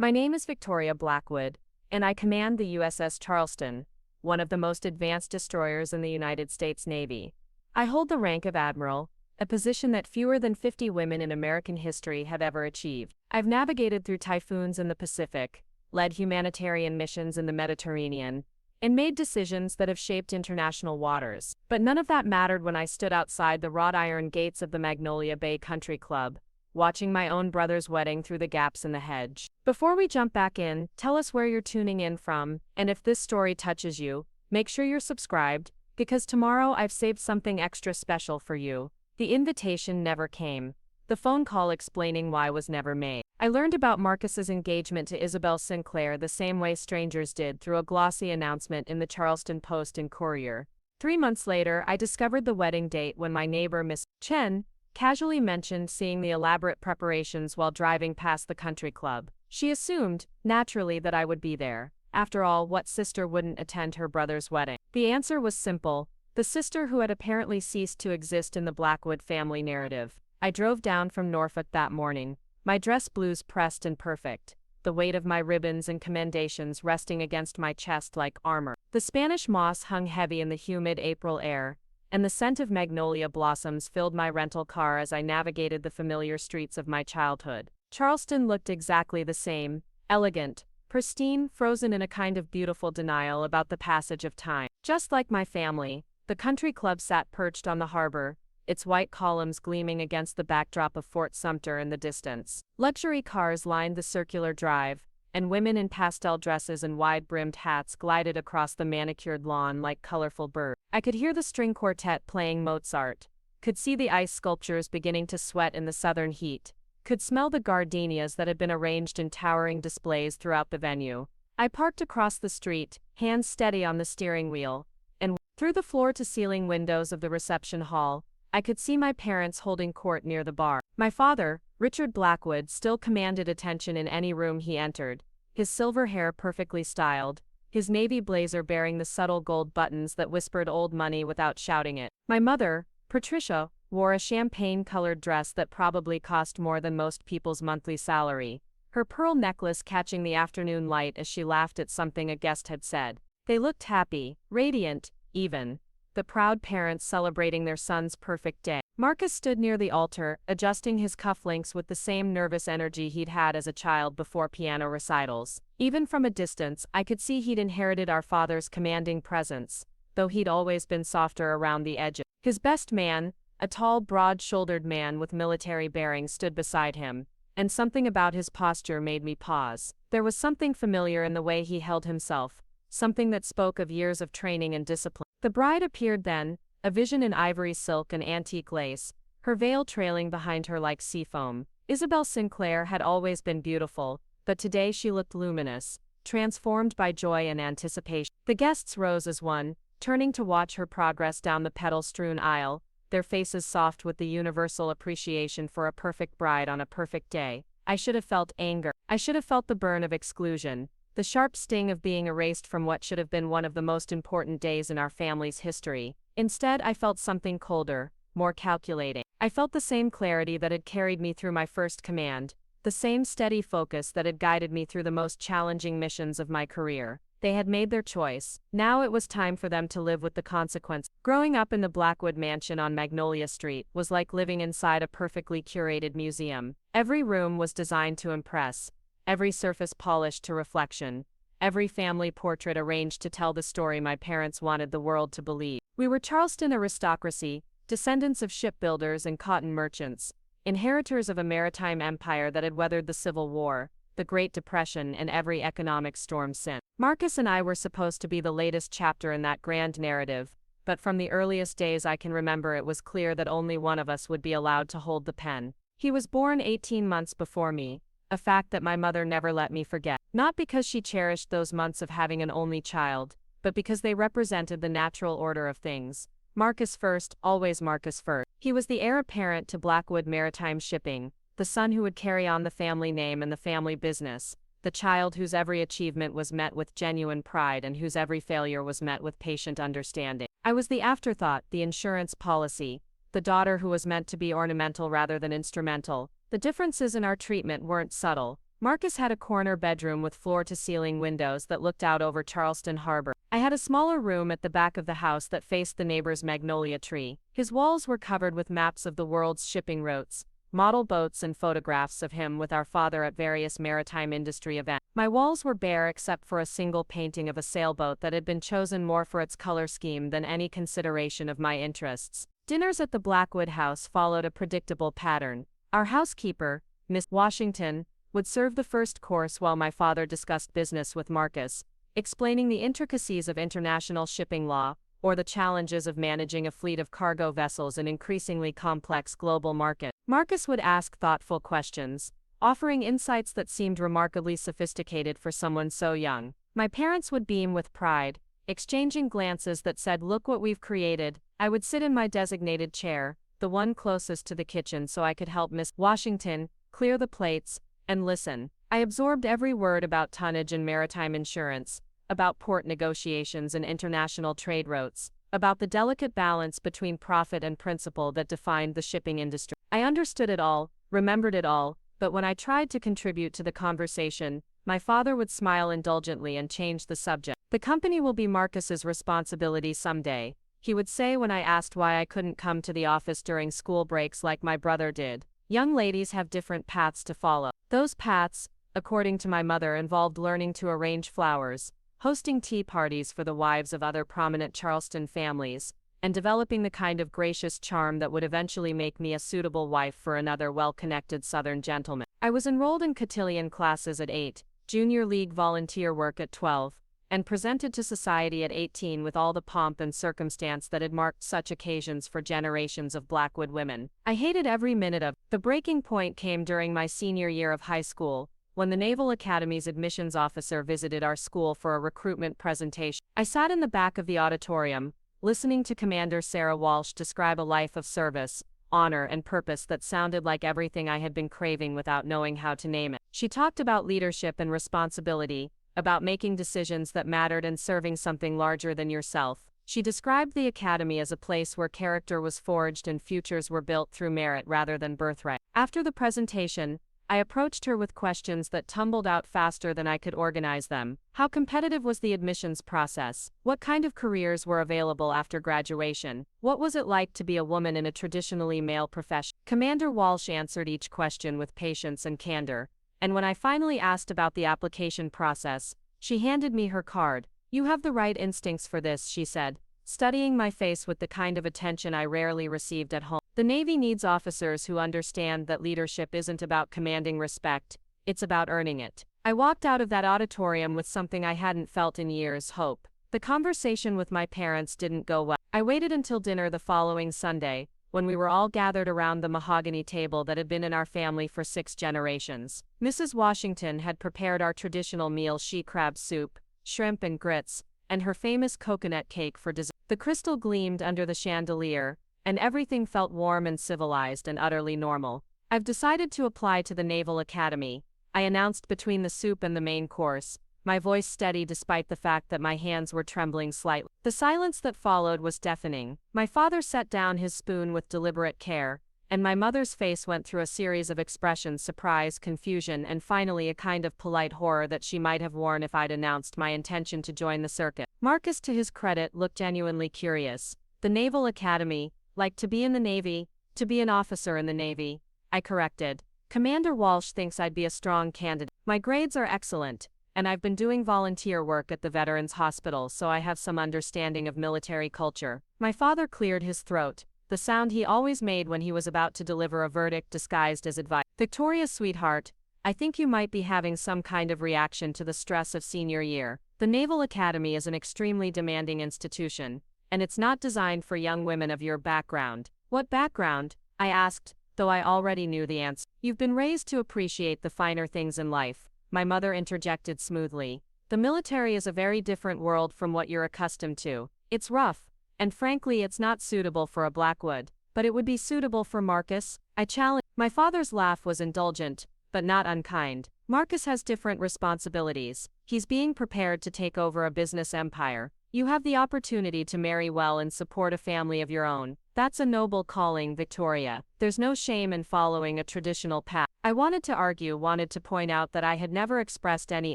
My name is Victoria Blackwood, and I command the USS Charleston, one of the most advanced destroyers in the United States Navy. I hold the rank of Admiral, a position that fewer than 50 women in American history have ever achieved. I've navigated through typhoons in the Pacific, led humanitarian missions in the Mediterranean, and made decisions that have shaped international waters. But none of that mattered when I stood outside the wrought iron gates of the Magnolia Bay Country Club, watching my own brother's wedding through the gaps in the hedge. Before we jump back in, tell us where you're tuning in from, and if this story touches you, make sure you're subscribed, because tomorrow I've saved something extra special for you. The invitation never came. The phone call explaining why was never made. I learned about Marcus's engagement to Isabelle Sinclair the same way strangers did, through a glossy announcement in the Charleston Post and Courier. 3 months later, I discovered the wedding date when my neighbor, Miss Chen, casually mentioned seeing the elaborate preparations while driving past the country club. She assumed, naturally, that I would be there. After all, what sister wouldn't attend her brother's wedding? The answer was simple: the sister who had apparently ceased to exist in the Blackwood family narrative. I drove down from Norfolk that morning, my dress blues pressed and perfect, the weight of my ribbons and commendations resting against my chest like armor. The Spanish moss hung heavy in the humid April air, and the scent of magnolia blossoms filled my rental car as I navigated the familiar streets of my childhood. Charleston looked exactly the same, elegant, pristine, frozen in a kind of beautiful denial about the passage of time. Just like my family, the country club sat perched on the harbor, its white columns gleaming against the backdrop of Fort Sumter in the distance. Luxury cars lined the circular drive, and women in pastel dresses and wide-brimmed hats glided across the manicured lawn like colorful birds. I could hear the string quartet playing Mozart, could see the ice sculptures beginning to sweat in the southern heat, could smell the gardenias that had been arranged in towering displays throughout the venue. I parked across the street, hands steady on the steering wheel, and through the floor-to-ceiling windows of the reception hall, I could see my parents holding court near the bar. My father, Richard Blackwood, still commanded attention in any room he entered, his silver hair perfectly styled, his navy blazer bearing the subtle gold buttons that whispered old money without shouting it. My mother, Patricia, wore a champagne-colored dress that probably cost more than most people's monthly salary, her pearl necklace catching the afternoon light as she laughed at something a guest had said. They looked happy, radiant, even. The proud parents celebrating their son's perfect day. Marcus stood near the altar, adjusting his cufflinks with the same nervous energy he'd had as a child before piano recitals. Even from a distance, I could see he'd inherited our father's commanding presence, though he'd always been softer around the edges. His best man, a tall, broad-shouldered man with military bearing, stood beside him, and something about his posture made me pause. There was something familiar in the way he held himself, something that spoke of years of training and discipline. The bride appeared then, a vision in ivory silk and antique lace, her veil trailing behind her like sea foam. Isabelle Sinclair had always been beautiful, but today she looked luminous, transformed by joy and anticipation. The guests rose as one, turning to watch her progress down the petal-strewn aisle, their faces soft with the universal appreciation for a perfect bride on a perfect day. I should have felt anger. I should have felt the burn of exclusion, the sharp sting of being erased from what should have been one of the most important days in our family's history. Instead, I felt something colder, more calculating. I felt the same clarity that had carried me through my first command, the same steady focus that had guided me through the most challenging missions of my career. They had made their choice. Now it was time for them to live with the consequence. Growing up in the Blackwood mansion on Magnolia Street was like living inside a perfectly curated museum. Every room was designed to impress, every surface polished to reflection, every family portrait arranged to tell the story my parents wanted the world to believe. We were Charleston aristocracy, descendants of shipbuilders and cotton merchants, inheritors of a maritime empire that had weathered the Civil War, the Great Depression, and every economic storm since. Marcus and I were supposed to be the latest chapter in that grand narrative, but from the earliest days I can remember it was clear that only one of us would be allowed to hold the pen. He was born 18 months before me, a fact that my mother never let me forget. Not because she cherished those months of having an only child, but because they represented the natural order of things. Marcus first, always Marcus first. He was the heir apparent to Blackwood Maritime Shipping, the son who would carry on the family name and the family business, the child whose every achievement was met with genuine pride and whose every failure was met with patient understanding. I was the afterthought, the insurance policy, the daughter who was meant to be ornamental rather than instrumental. The differences in our treatment weren't subtle. Marcus had a corner bedroom with floor-to-ceiling windows that looked out over Charleston Harbor. I had a smaller room at the back of the house that faced the neighbor's magnolia tree. His walls were covered with maps of the world's shipping routes, model boats and photographs of him with our father at various maritime industry events. My walls were bare except for a single painting of a sailboat that had been chosen more for its color scheme than any consideration of my interests. Dinners at the Blackwood house followed a predictable pattern. Our housekeeper, Miss Washington, would serve the first course while my father discussed business with Marcus, explaining the intricacies of international shipping law, or the challenges of managing a fleet of cargo vessels in increasingly complex global market. Marcus would ask thoughtful questions, offering insights that seemed remarkably sophisticated for someone so young. My parents would beam with pride, exchanging glances that said, "Look what we've created." I would sit in my designated chair, the one closest to the kitchen, so I could help Miss Washington clear the plates and listen. I absorbed every word about tonnage and maritime insurance, about port negotiations and international trade routes, about the delicate balance between profit and principle that defined the shipping industry. I understood it all, remembered it all, but when I tried to contribute to the conversation, my father would smile indulgently and change the subject. "The company will be Marcus's responsibility someday," he would say when I asked why I couldn't come to the office during school breaks like my brother did. "Young ladies have different paths to follow." Those paths, according to my mother, involved learning to arrange flowers, hosting tea parties for the wives of other prominent Charleston families, and developing the kind of gracious charm that would eventually make me a suitable wife for another well-connected Southern gentleman. I was enrolled in cotillion classes at 8, junior league volunteer work at 12, and presented to society at 18 with all the pomp and circumstance that had marked such occasions for generations of Blackwood women. I hated every minute of it. The breaking point came during my senior year of high school, when the Naval Academy's admissions officer visited our school for a recruitment presentation. I sat in the back of the auditorium, listening to Commander Sarah Walsh describe a life of service, honor, and purpose that sounded like everything I had been craving without knowing how to name it. She talked about leadership and responsibility, about making decisions that mattered and serving something larger than yourself. She described the academy as a place where character was forged and futures were built through merit rather than birthright. After the presentation, I approached her with questions that tumbled out faster than I could organize them. How competitive was the admissions process? What kind of careers were available after graduation? What was it like to be a woman in a traditionally male profession? Commander Walsh answered each question with patience and candor, and when I finally asked about the application process, she handed me her card. "You have the right instincts for this," she said, studying my face with the kind of attention I rarely received at home. "The Navy needs officers who understand that leadership isn't about commanding respect, it's about earning it." I walked out of that auditorium with something I hadn't felt in years: hope. The conversation with my parents didn't go well. I waited until dinner the following Sunday, when we were all gathered around the mahogany table that had been in our family for 6 generations. Mrs. Washington had prepared our traditional meal: she crab soup, shrimp and grits, and her famous coconut cake for dessert. The crystal gleamed under the chandelier, and everything felt warm and civilized and utterly normal. "I've decided to apply to the Naval Academy," I announced between the soup and the main course, my voice steady despite the fact that my hands were trembling slightly. The silence that followed was deafening. My father set down his spoon with deliberate care, and my mother's face went through a series of expressions: surprise, confusion, and finally a kind of polite horror that she might have worn if I'd announced my intention to join the circuit. Marcus, to his credit, looked genuinely curious. "The Naval Academy, like to be in the Navy, to be an officer in the Navy," I corrected. "Commander Walsh thinks I'd be a strong candidate. My grades are excellent, and I've been doing volunteer work at the Veterans Hospital, so I have some understanding of military culture." My father cleared his throat, the sound he always made when he was about to deliver a verdict disguised as advice. "Victoria, sweetheart, I think you might be having some kind of reaction to the stress of senior year. The Naval Academy is an extremely demanding institution, and it's not designed for young women of your background." "What background?" I asked, though I already knew the answer. "You've been raised to appreciate the finer things in life," my mother interjected smoothly. "The military is a very different world from what you're accustomed to. It's rough, and frankly it's not suitable for a Blackwood." "But it would be suitable for Marcus?" I challenged. My father's laugh was indulgent, but not unkind. "Marcus has different responsibilities. He's being prepared to take over a business empire, You have the opportunity to marry well and support a family of your own. That's a noble calling, Victoria. There's no shame in following a traditional path. I wanted to point out that I had never expressed any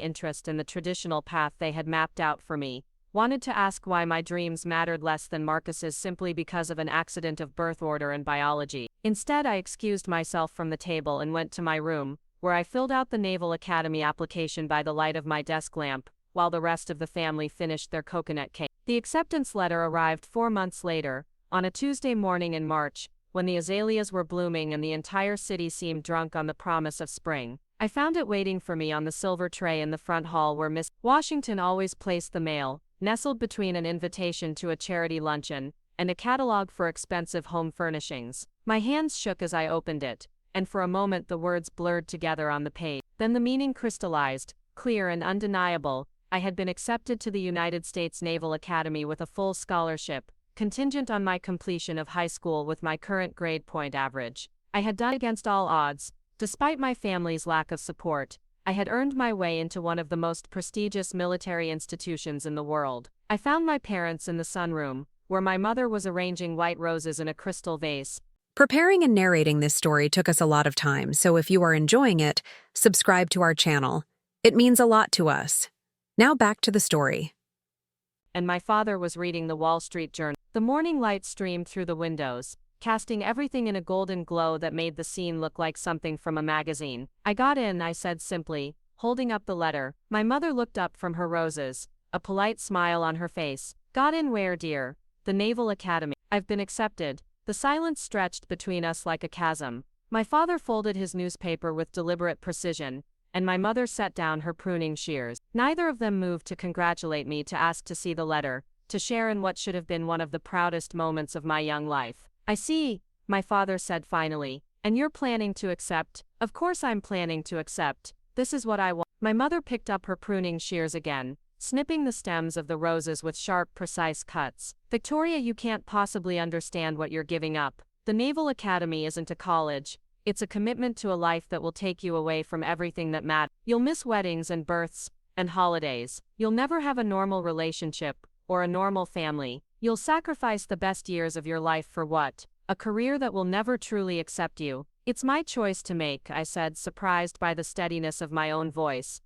interest in the traditional path they had mapped out for me. Wanted to ask why my dreams mattered less than Marcus's simply because of an accident of birth order and biology. Instead, I excused myself from the table and went to my room, where I filled out the Naval Academy application by the light of my desk lamp, while the rest of the family finished their coconut cake. The acceptance letter arrived 4 months later, on a Tuesday morning in March, when the azaleas were blooming and the entire city seemed drunk on the promise of spring. I found it waiting for me on the silver tray in the front hall where Miss Washington always placed the mail, nestled between an invitation to a charity luncheon and a catalog for expensive home furnishings. My hands shook as I opened it, and for a moment the words blurred together on the page. Then the meaning crystallized, clear and undeniable. I had been accepted to the United States Naval Academy with a full scholarship, contingent on my completion of high school with my current grade point average. I had done against all odds. Despite my family's lack of support, I had earned my way into one of the most prestigious military institutions in the world. I found my parents in the sunroom, where my mother was arranging white roses in a crystal vase. Preparing and narrating this story took us a lot of time, so if you are enjoying it, subscribe to our channel. It means a lot to us. Now back to the story. And my father was reading the Wall Street Journal. The morning light streamed through the windows, casting everything in a golden glow that made the scene look like something from a magazine. I got in, I said simply, holding up the letter. My mother looked up from her roses, a polite smile on her face. Got in where, dear? The Naval Academy. I've been accepted. The silence stretched between us like a chasm. My father folded his newspaper with deliberate precision, and my mother set down her pruning shears. Neither of them moved to congratulate me, to ask to see the letter, to share in what should have been one of the proudest moments of my young life. I see, my father said finally, and you're planning to accept? Of course I'm planning to accept. This is what I want. My mother picked up her pruning shears again, snipping the stems of the roses with sharp, precise cuts. Victoria, you can't possibly understand what you're giving up. The Naval Academy isn't a college. It's a commitment to a life that will take you away from everything that matters. You'll miss weddings and births and holidays. You'll never have a normal relationship or a normal family. You'll sacrifice the best years of your life for what? A career that will never truly accept you. It's my choice to make, I said, surprised by the steadiness of my own voice.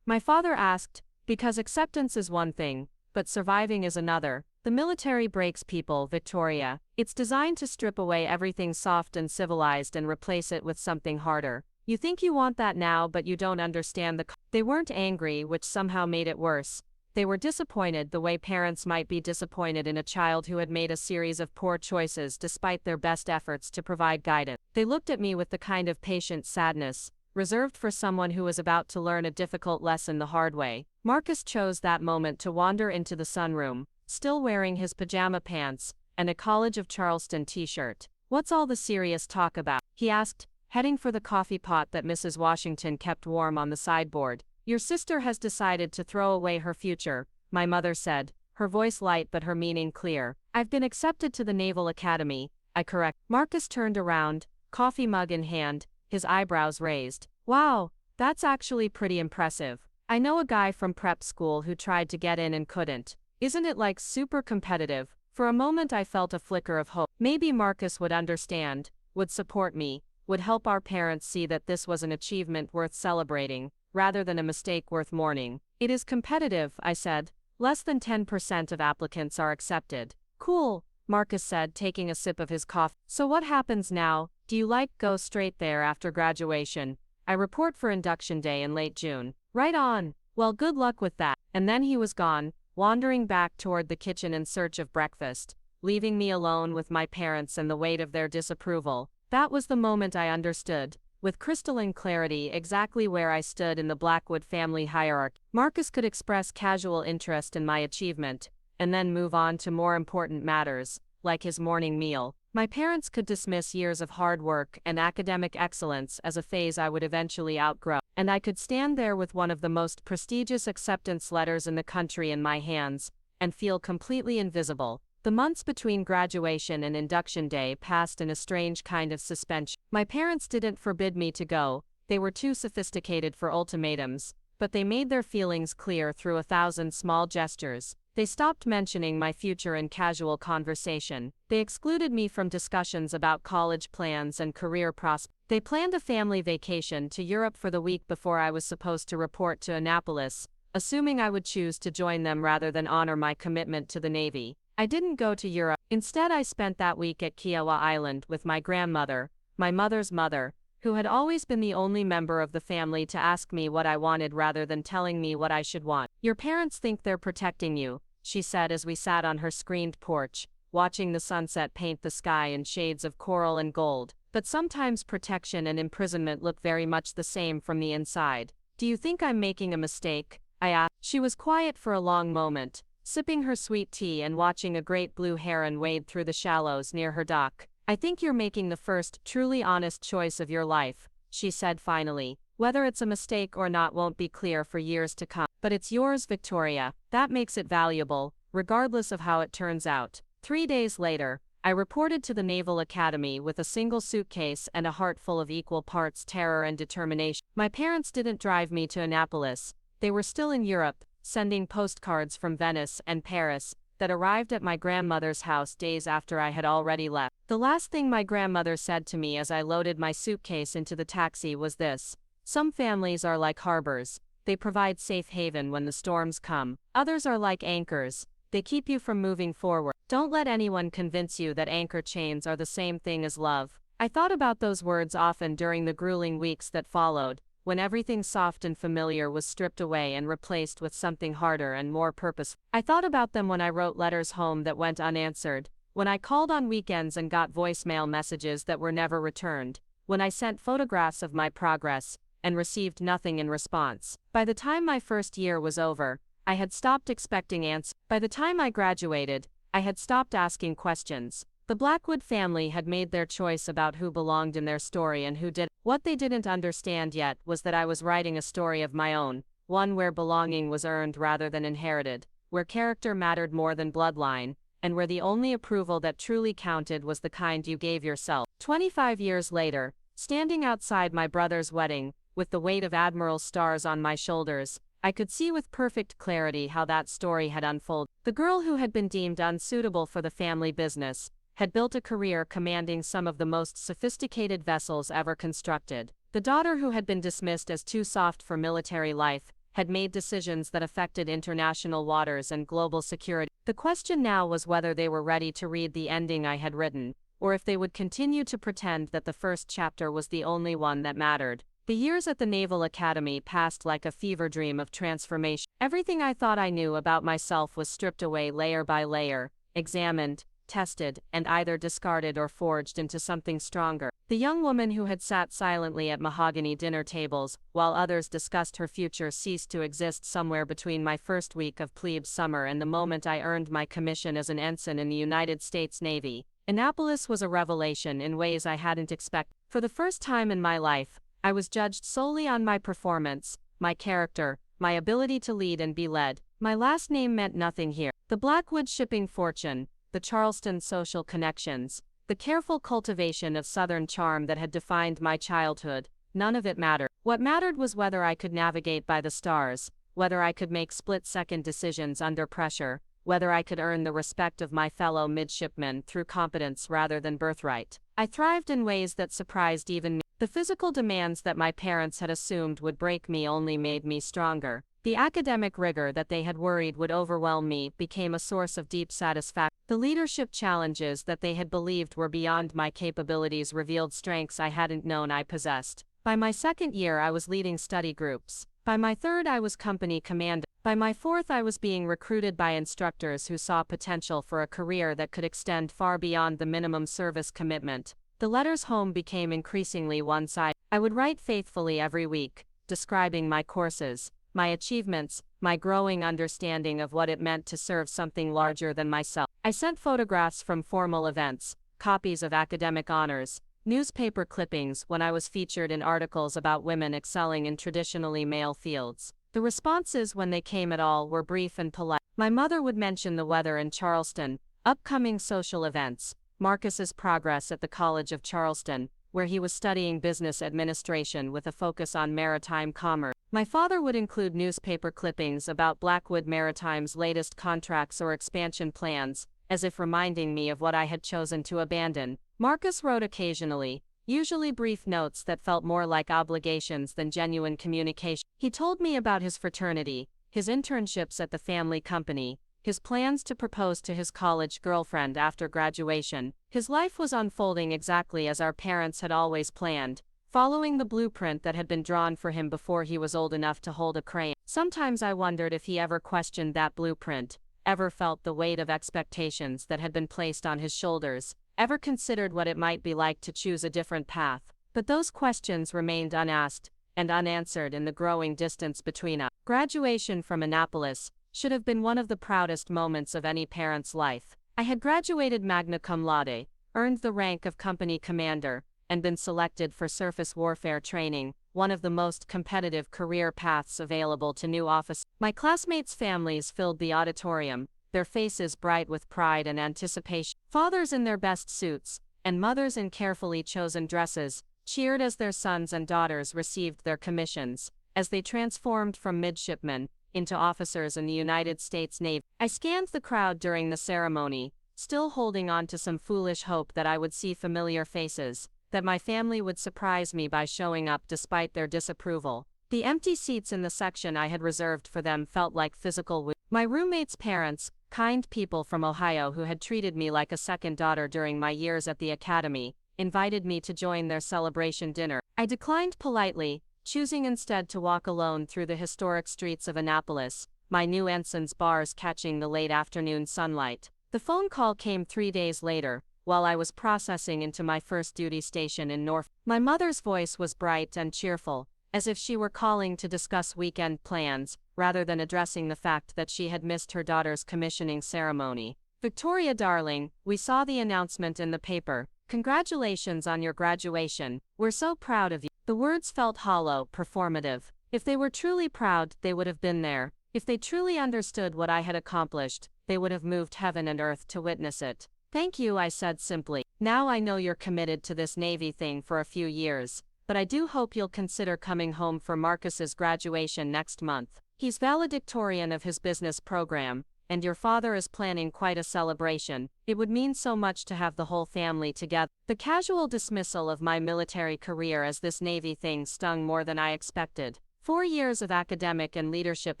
My father asked, because acceptance is one thing, but surviving is another. The military breaks people, Victoria. It's designed to strip away everything soft and civilized and replace it with something harder. You think you want that now, but you don't understand They weren't angry, which somehow made it worse. They were disappointed, the way parents might be disappointed in a child who had made a series of poor choices despite their best efforts to provide guidance. They looked at me with the kind of patient sadness reserved for someone who was about to learn a difficult lesson the hard way. Marcus chose that moment to wander into the sunroom, still wearing his pajama pants and a College of Charleston t-shirt. What's all the serious talk about? He asked, heading for the coffee pot that Mrs. Washington kept warm on the sideboard. Your sister has decided to throw away her future, my mother said, her voice light but her meaning clear. I've been accepted to the Naval Academy, I correct. Marcus turned around, coffee mug in hand, his eyebrows raised. Wow, that's actually pretty impressive. I know a guy from prep school who tried to get in and couldn't. Isn't it like super competitive? For a moment I felt a flicker of hope. Maybe Marcus would understand, would support me, would help our parents see that this was an achievement worth celebrating, rather than a mistake worth mourning. It is competitive, I said. Less than 10% of applicants are accepted. Cool, Marcus said, taking a sip of his coffee. So what happens now? Do you go straight there after graduation? I report for induction day in late June. Right on. Well, good luck with that. And then he was gone, wandering back toward the kitchen in search of breakfast, leaving me alone with my parents and the weight of their disapproval. That was the moment I understood, with crystalline clarity, exactly where I stood in the Blackwood family hierarchy. Marcus could express casual interest in my achievement, and then move on to more important matters, like his morning meal. My parents could dismiss years of hard work and academic excellence as a phase I would eventually outgrow, and I could stand there with one of the most prestigious acceptance letters in the country in my hands, and feel completely invisible. The months between graduation and induction day passed in a strange kind of suspension. My parents didn't forbid me to go, they were too sophisticated for ultimatums, but they made their feelings clear through 1,000 small gestures. They stopped mentioning my future in casual conversation. They excluded me from discussions about college plans and career prospects. They planned a family vacation to Europe for the week before I was supposed to report to Annapolis, assuming I would choose to join them rather than honor my commitment to the Navy. I didn't go to Europe. Instead, I spent that week at Kiowa Island with my grandmother, my mother's mother, who had always been the only member of the family to ask me what I wanted rather than telling me what I should want. "Your parents think they're protecting you," she said as we sat on her screened porch, watching the sunset paint the sky in shades of coral and gold. "But sometimes protection and imprisonment look very much the same from the inside. Do you think I'm making a mistake?" I asked. She was quiet for a long moment, sipping her sweet tea and watching a great blue heron wade through the shallows near her dock. "I think you're making the first, truly honest choice of your life," she said finally. "Whether it's a mistake or not won't be clear for years to come. But it's yours, Victoria. That makes it valuable, regardless of how it turns out." 3 days later, I reported to the Naval Academy with a single suitcase and a heart full of equal parts terror and determination. My parents didn't drive me to Annapolis. They were still in Europe, sending postcards from Venice and Paris that arrived at my grandmother's house days after I had already left. The last thing my grandmother said to me as I loaded my suitcase into the taxi was this: "Some families are like harbors. They provide safe haven when the storms come. Others are like anchors. They keep you from moving forward. Don't let anyone convince you that anchor chains are the same thing as love." I thought about those words often during the grueling weeks that followed, when everything soft and familiar was stripped away and replaced with something harder and more purposeful. I thought about them when I wrote letters home that went unanswered, when I called on weekends and got voicemail messages that were never returned, when I sent photographs of my progress and received nothing in response. By the time my first year was over, I had stopped expecting answers. By the time I graduated, I had stopped asking questions. The Blackwood family had made their choice about who belonged in their story and who didn't. What they didn't understand yet was that I was writing a story of my own, one where belonging was earned rather than inherited, where character mattered more than bloodline, and where the only approval that truly counted was the kind you gave yourself. 25 years later, standing outside my brother's wedding, with the weight of Admiral's stars on my shoulders, I could see with perfect clarity how that story had unfolded. The girl who had been deemed unsuitable for the family business had built a career commanding some of the most sophisticated vessels ever constructed. The daughter who had been dismissed as too soft for military life had made decisions that affected international waters and global security. The question now was whether they were ready to read the ending I had written, or if they would continue to pretend that the first chapter was the only one that mattered. The years at the Naval Academy passed like a fever dream of transformation. Everything I thought I knew about myself was stripped away layer by layer, examined, tested, and either discarded or forged into something stronger. The young woman who had sat silently at mahogany dinner tables while others discussed her future ceased to exist somewhere between my first week of plebe summer and the moment I earned my commission as an ensign in the United States Navy. Annapolis was a revelation in ways I hadn't expected. For the first time in my life, I was judged solely on my performance, my character, my ability to lead and be led. My last name meant nothing here. The Blackwood shipping fortune, the Charleston social connections, the careful cultivation of Southern charm that had defined my childhood, none of it mattered. What mattered was whether I could navigate by the stars, whether I could make split-second decisions under pressure, whether I could earn the respect of my fellow midshipmen through competence rather than birthright. I thrived in ways that surprised even me. The physical demands that my parents had assumed would break me only made me stronger. The academic rigor that they had worried would overwhelm me became a source of deep satisfaction. The leadership challenges that they had believed were beyond my capabilities revealed strengths I hadn't known I possessed. By my second year I was leading study groups. By my third I was company commander. By my fourth I was being recruited by instructors who saw potential for a career that could extend far beyond the minimum service commitment. The letters home became increasingly one-sided. I would write faithfully every week, describing my courses, my achievements, my growing understanding of what it meant to serve something larger than myself. I sent photographs from formal events, copies of academic honors, newspaper clippings when I was featured in articles about women excelling in traditionally male fields. The responses, when they came at all, were brief and polite. My mother would mention the weather in Charleston, upcoming social events, Marcus's progress at the College of Charleston, where he was studying business administration with a focus on maritime commerce. My father would include newspaper clippings about Blackwood Maritime's latest contracts or expansion plans, as if reminding me of what I had chosen to abandon. Marcus wrote occasionally, usually brief notes that felt more like obligations than genuine communication. He told me about his fraternity, his internships at the family company, his plans to propose to his college girlfriend after graduation. His life was unfolding exactly as our parents had always planned, following the blueprint that had been drawn for him before he was old enough to hold a crayon. Sometimes I wondered if he ever questioned that blueprint, ever felt the weight of expectations that had been placed on his shoulders, ever considered what it might be like to choose a different path. But those questions remained unasked and unanswered in the growing distance between us. Graduation from Annapolis should have been one of the proudest moments of any parent's life. I had graduated magna cum laude, earned the rank of company commander, and been selected for surface warfare training, one of the most competitive career paths available to new officers. My classmates' families filled the auditorium, their faces bright with pride and anticipation. Fathers in their best suits, and mothers in carefully chosen dresses, cheered as their sons and daughters received their commissions, as they transformed from midshipmen into officers in the United States Navy. I scanned the crowd during the ceremony, still holding on to some foolish hope that I would see familiar faces, that my family would surprise me by showing up despite their disapproval. The empty seats in the section I had reserved for them felt like physical wounds. My roommate's parents, kind people from Ohio who had treated me like a second daughter during my years at the academy, invited me to join their celebration dinner. I declined politely, choosing instead to walk alone through the historic streets of Annapolis, my new ensign's bars catching the late afternoon sunlight. The phone call came 3 days later, while I was processing into my first duty station in Norfolk. My mother's voice was bright and cheerful, as if she were calling to discuss weekend plans, rather than addressing the fact that she had missed her daughter's commissioning ceremony. "Victoria, darling, we saw the announcement in the paper. Congratulations on your graduation. We're so proud of you." The words felt hollow, performative. If they were truly proud, they would have been there. If they truly understood what I had accomplished, they would have moved heaven and earth to witness it. "Thank you," I said simply. "Now I know you're committed to this Navy thing for a few years, but I do hope you'll consider coming home for Marcus's graduation next month. He's valedictorian of his business program, and your father is planning quite a celebration. It would mean so much to have the whole family together." The casual dismissal of my military career as this Navy thing stung more than I expected. 4 years of academic and leadership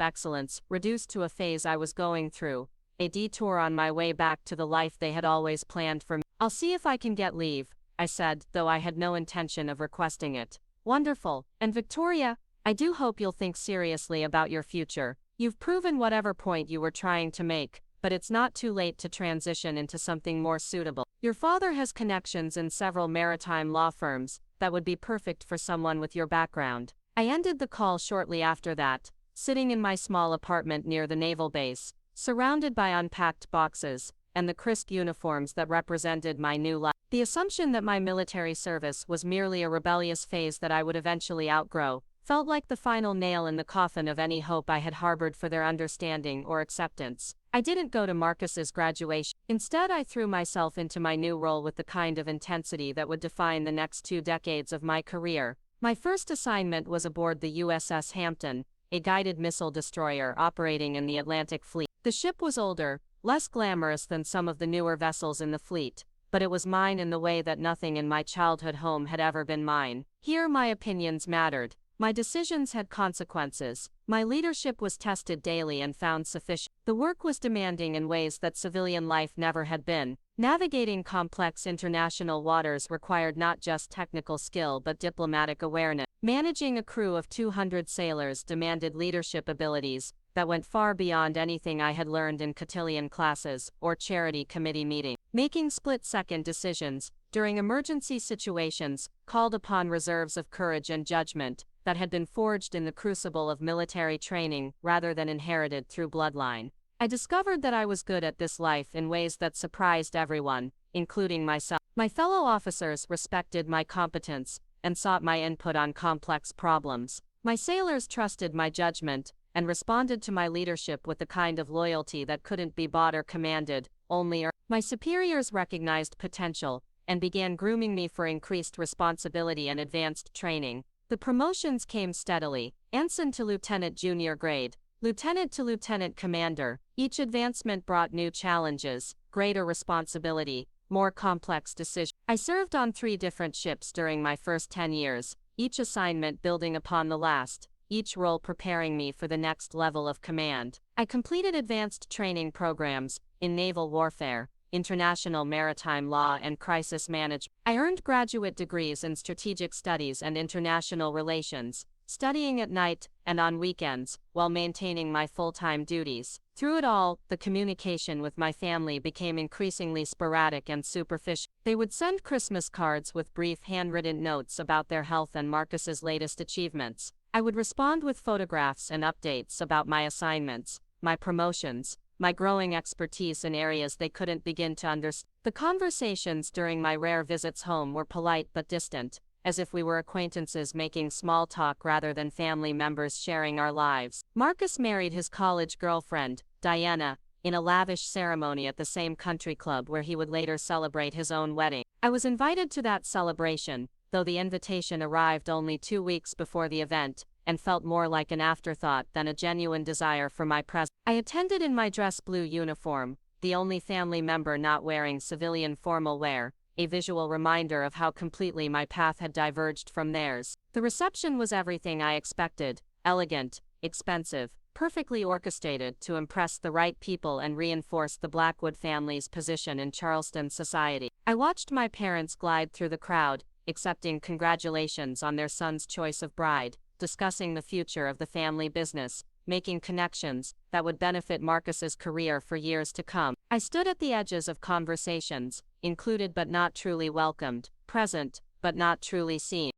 excellence reduced to a phase I was going through, a detour on my way back to the life they had always planned for me. "I'll see if I can get leave," I said, though I had no intention of requesting it. "Wonderful. And Victoria, I do hope you'll think seriously about your future. You've proven whatever point you were trying to make, but it's not too late to transition into something more suitable. Your father has connections in several maritime law firms that would be perfect for someone with your background." I ended the call shortly after that, sitting in my small apartment near the naval base, surrounded by unpacked boxes and the crisp uniforms that represented my new life. The assumption that my military service was merely a rebellious phase that I would eventually outgrow felt like the final nail in the coffin of any hope I had harbored for their understanding or acceptance. I didn't go to Marcus's graduation. Instead, I threw myself into my new role with the kind of intensity that would define the next 2 decades of my career. My first assignment was aboard the USS Hampton, a guided missile destroyer operating in the Atlantic Fleet. The ship was older, less glamorous than some of the newer vessels in the fleet, but it was mine in the way that nothing in my childhood home had ever been mine. Here my opinions mattered. My decisions had consequences. My leadership was tested daily and found sufficient. The work was demanding in ways that civilian life never had been. Navigating complex international waters required not just technical skill but diplomatic awareness. Managing a crew of 200 sailors demanded leadership abilities that went far beyond anything I had learned in cotillion classes or charity committee meetings. Making split-second decisions during emergency situations called upon reserves of courage and judgment that had been forged in the crucible of military training rather than inherited through bloodline. I discovered that I was good at this life in ways that surprised everyone, including myself. My fellow officers respected my competence and sought my input on complex problems. My sailors trusted my judgment and responded to my leadership with the kind of loyalty that couldn't be bought or commanded, only earned. My superiors recognized potential and began grooming me for increased responsibility and advanced training. The promotions came steadily: ensign to lieutenant junior grade, lieutenant to lieutenant commander. Each advancement brought new challenges, greater responsibility, more complex decisions. I served on 3 different ships during my first 10 years, each assignment building upon the last, each role preparing me for the next level of command. I completed advanced training programs in naval warfare, international maritime law, and crisis management. I earned graduate degrees in strategic studies and international relations, studying at night and on weekends while maintaining my full-time duties. Through it all, the communication with my family became increasingly sporadic and superficial. They would send Christmas cards with brief handwritten notes about their health and Marcus's latest achievements. I would respond with photographs and updates about my assignments, my promotions, my growing expertise in areas they couldn't begin to understand. The conversations during my rare visits home were polite but distant, as if we were acquaintances making small talk rather than family members sharing our lives. Marcus married his college girlfriend, Diana, in a lavish ceremony at the same country club where he would later celebrate his own wedding. I was invited to that celebration, though the invitation arrived only 2 weeks before the event, and felt more like an afterthought than a genuine desire for my presence. I attended in my dress blue uniform, the only family member not wearing civilian formal wear, a visual reminder of how completely my path had diverged from theirs. The reception was everything I expected: elegant, expensive, perfectly orchestrated to impress the right people and reinforce the Blackwood family's position in Charleston society. I watched my parents glide through the crowd, accepting congratulations on their son's choice of bride, discussing the future of the family business, making connections that would benefit Marcus's career for years to come. I stood at the edges of conversations, included but not truly welcomed, present but not truly seen.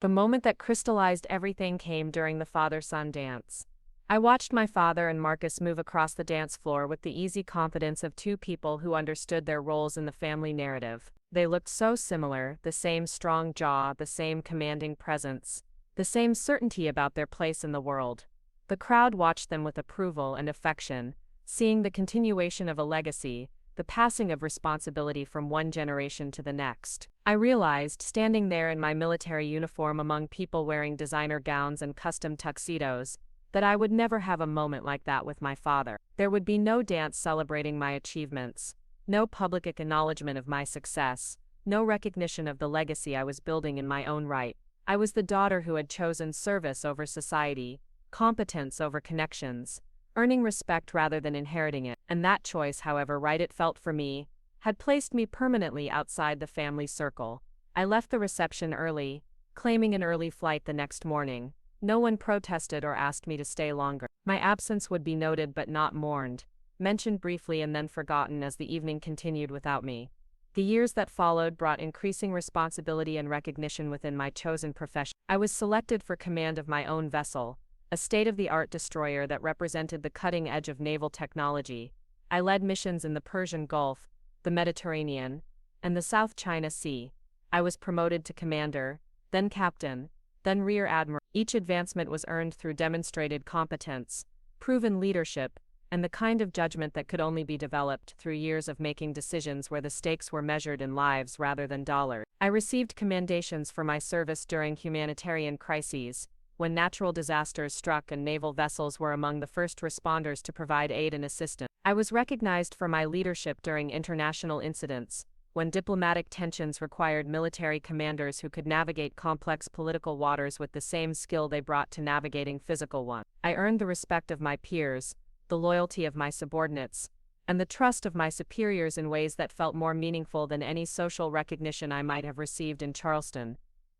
The moment that crystallized everything came during the father-son dance. I watched my father and Marcus move across the dance floor with the easy confidence of 2 people who understood their roles in the family narrative. They looked so similar: the same strong jaw, the same commanding presence, the same certainty about their place in the world. The crowd watched them with approval and affection, seeing the continuation of a legacy, the passing of responsibility from one generation to the next. I realized, standing there in my military uniform among people wearing designer gowns and custom tuxedos, that I would never have a moment like that with my father. There would be no dance celebrating my achievements, no public acknowledgement of my success, no recognition of the legacy I was building in my own right. I was the daughter who had chosen service over society, competence over connections, earning respect rather than inheriting it. And that choice, however right it felt for me, had placed me permanently outside the family circle. I left the reception early, claiming an early flight the next morning. No one protested or asked me to stay longer. My absence would be noted but not mourned, mentioned briefly and then forgotten as the evening continued without me. The years that followed brought increasing responsibility and recognition within my chosen profession. I was selected for command of my own vessel, a state-of-the-art destroyer that represented the cutting edge of naval technology. I led missions in the Persian Gulf, the Mediterranean, and the South China Sea. I was promoted to commander, then captain, then rear admiral. Each advancement was earned through demonstrated competence, proven leadership, and the kind of judgment that could only be developed through years of making decisions where the stakes were measured in lives rather than dollars. I received commendations for my service during humanitarian crises, when natural disasters struck and naval vessels were among the first responders to provide aid and assistance. I was recognized for my leadership during international incidents, when diplomatic tensions required military commanders who could navigate complex political waters with the same skill they brought to navigating physical ones. I earned the respect of my peers, the loyalty of my subordinates, and the trust of my superiors in ways that felt more meaningful than any social recognition I might have received in Charleston.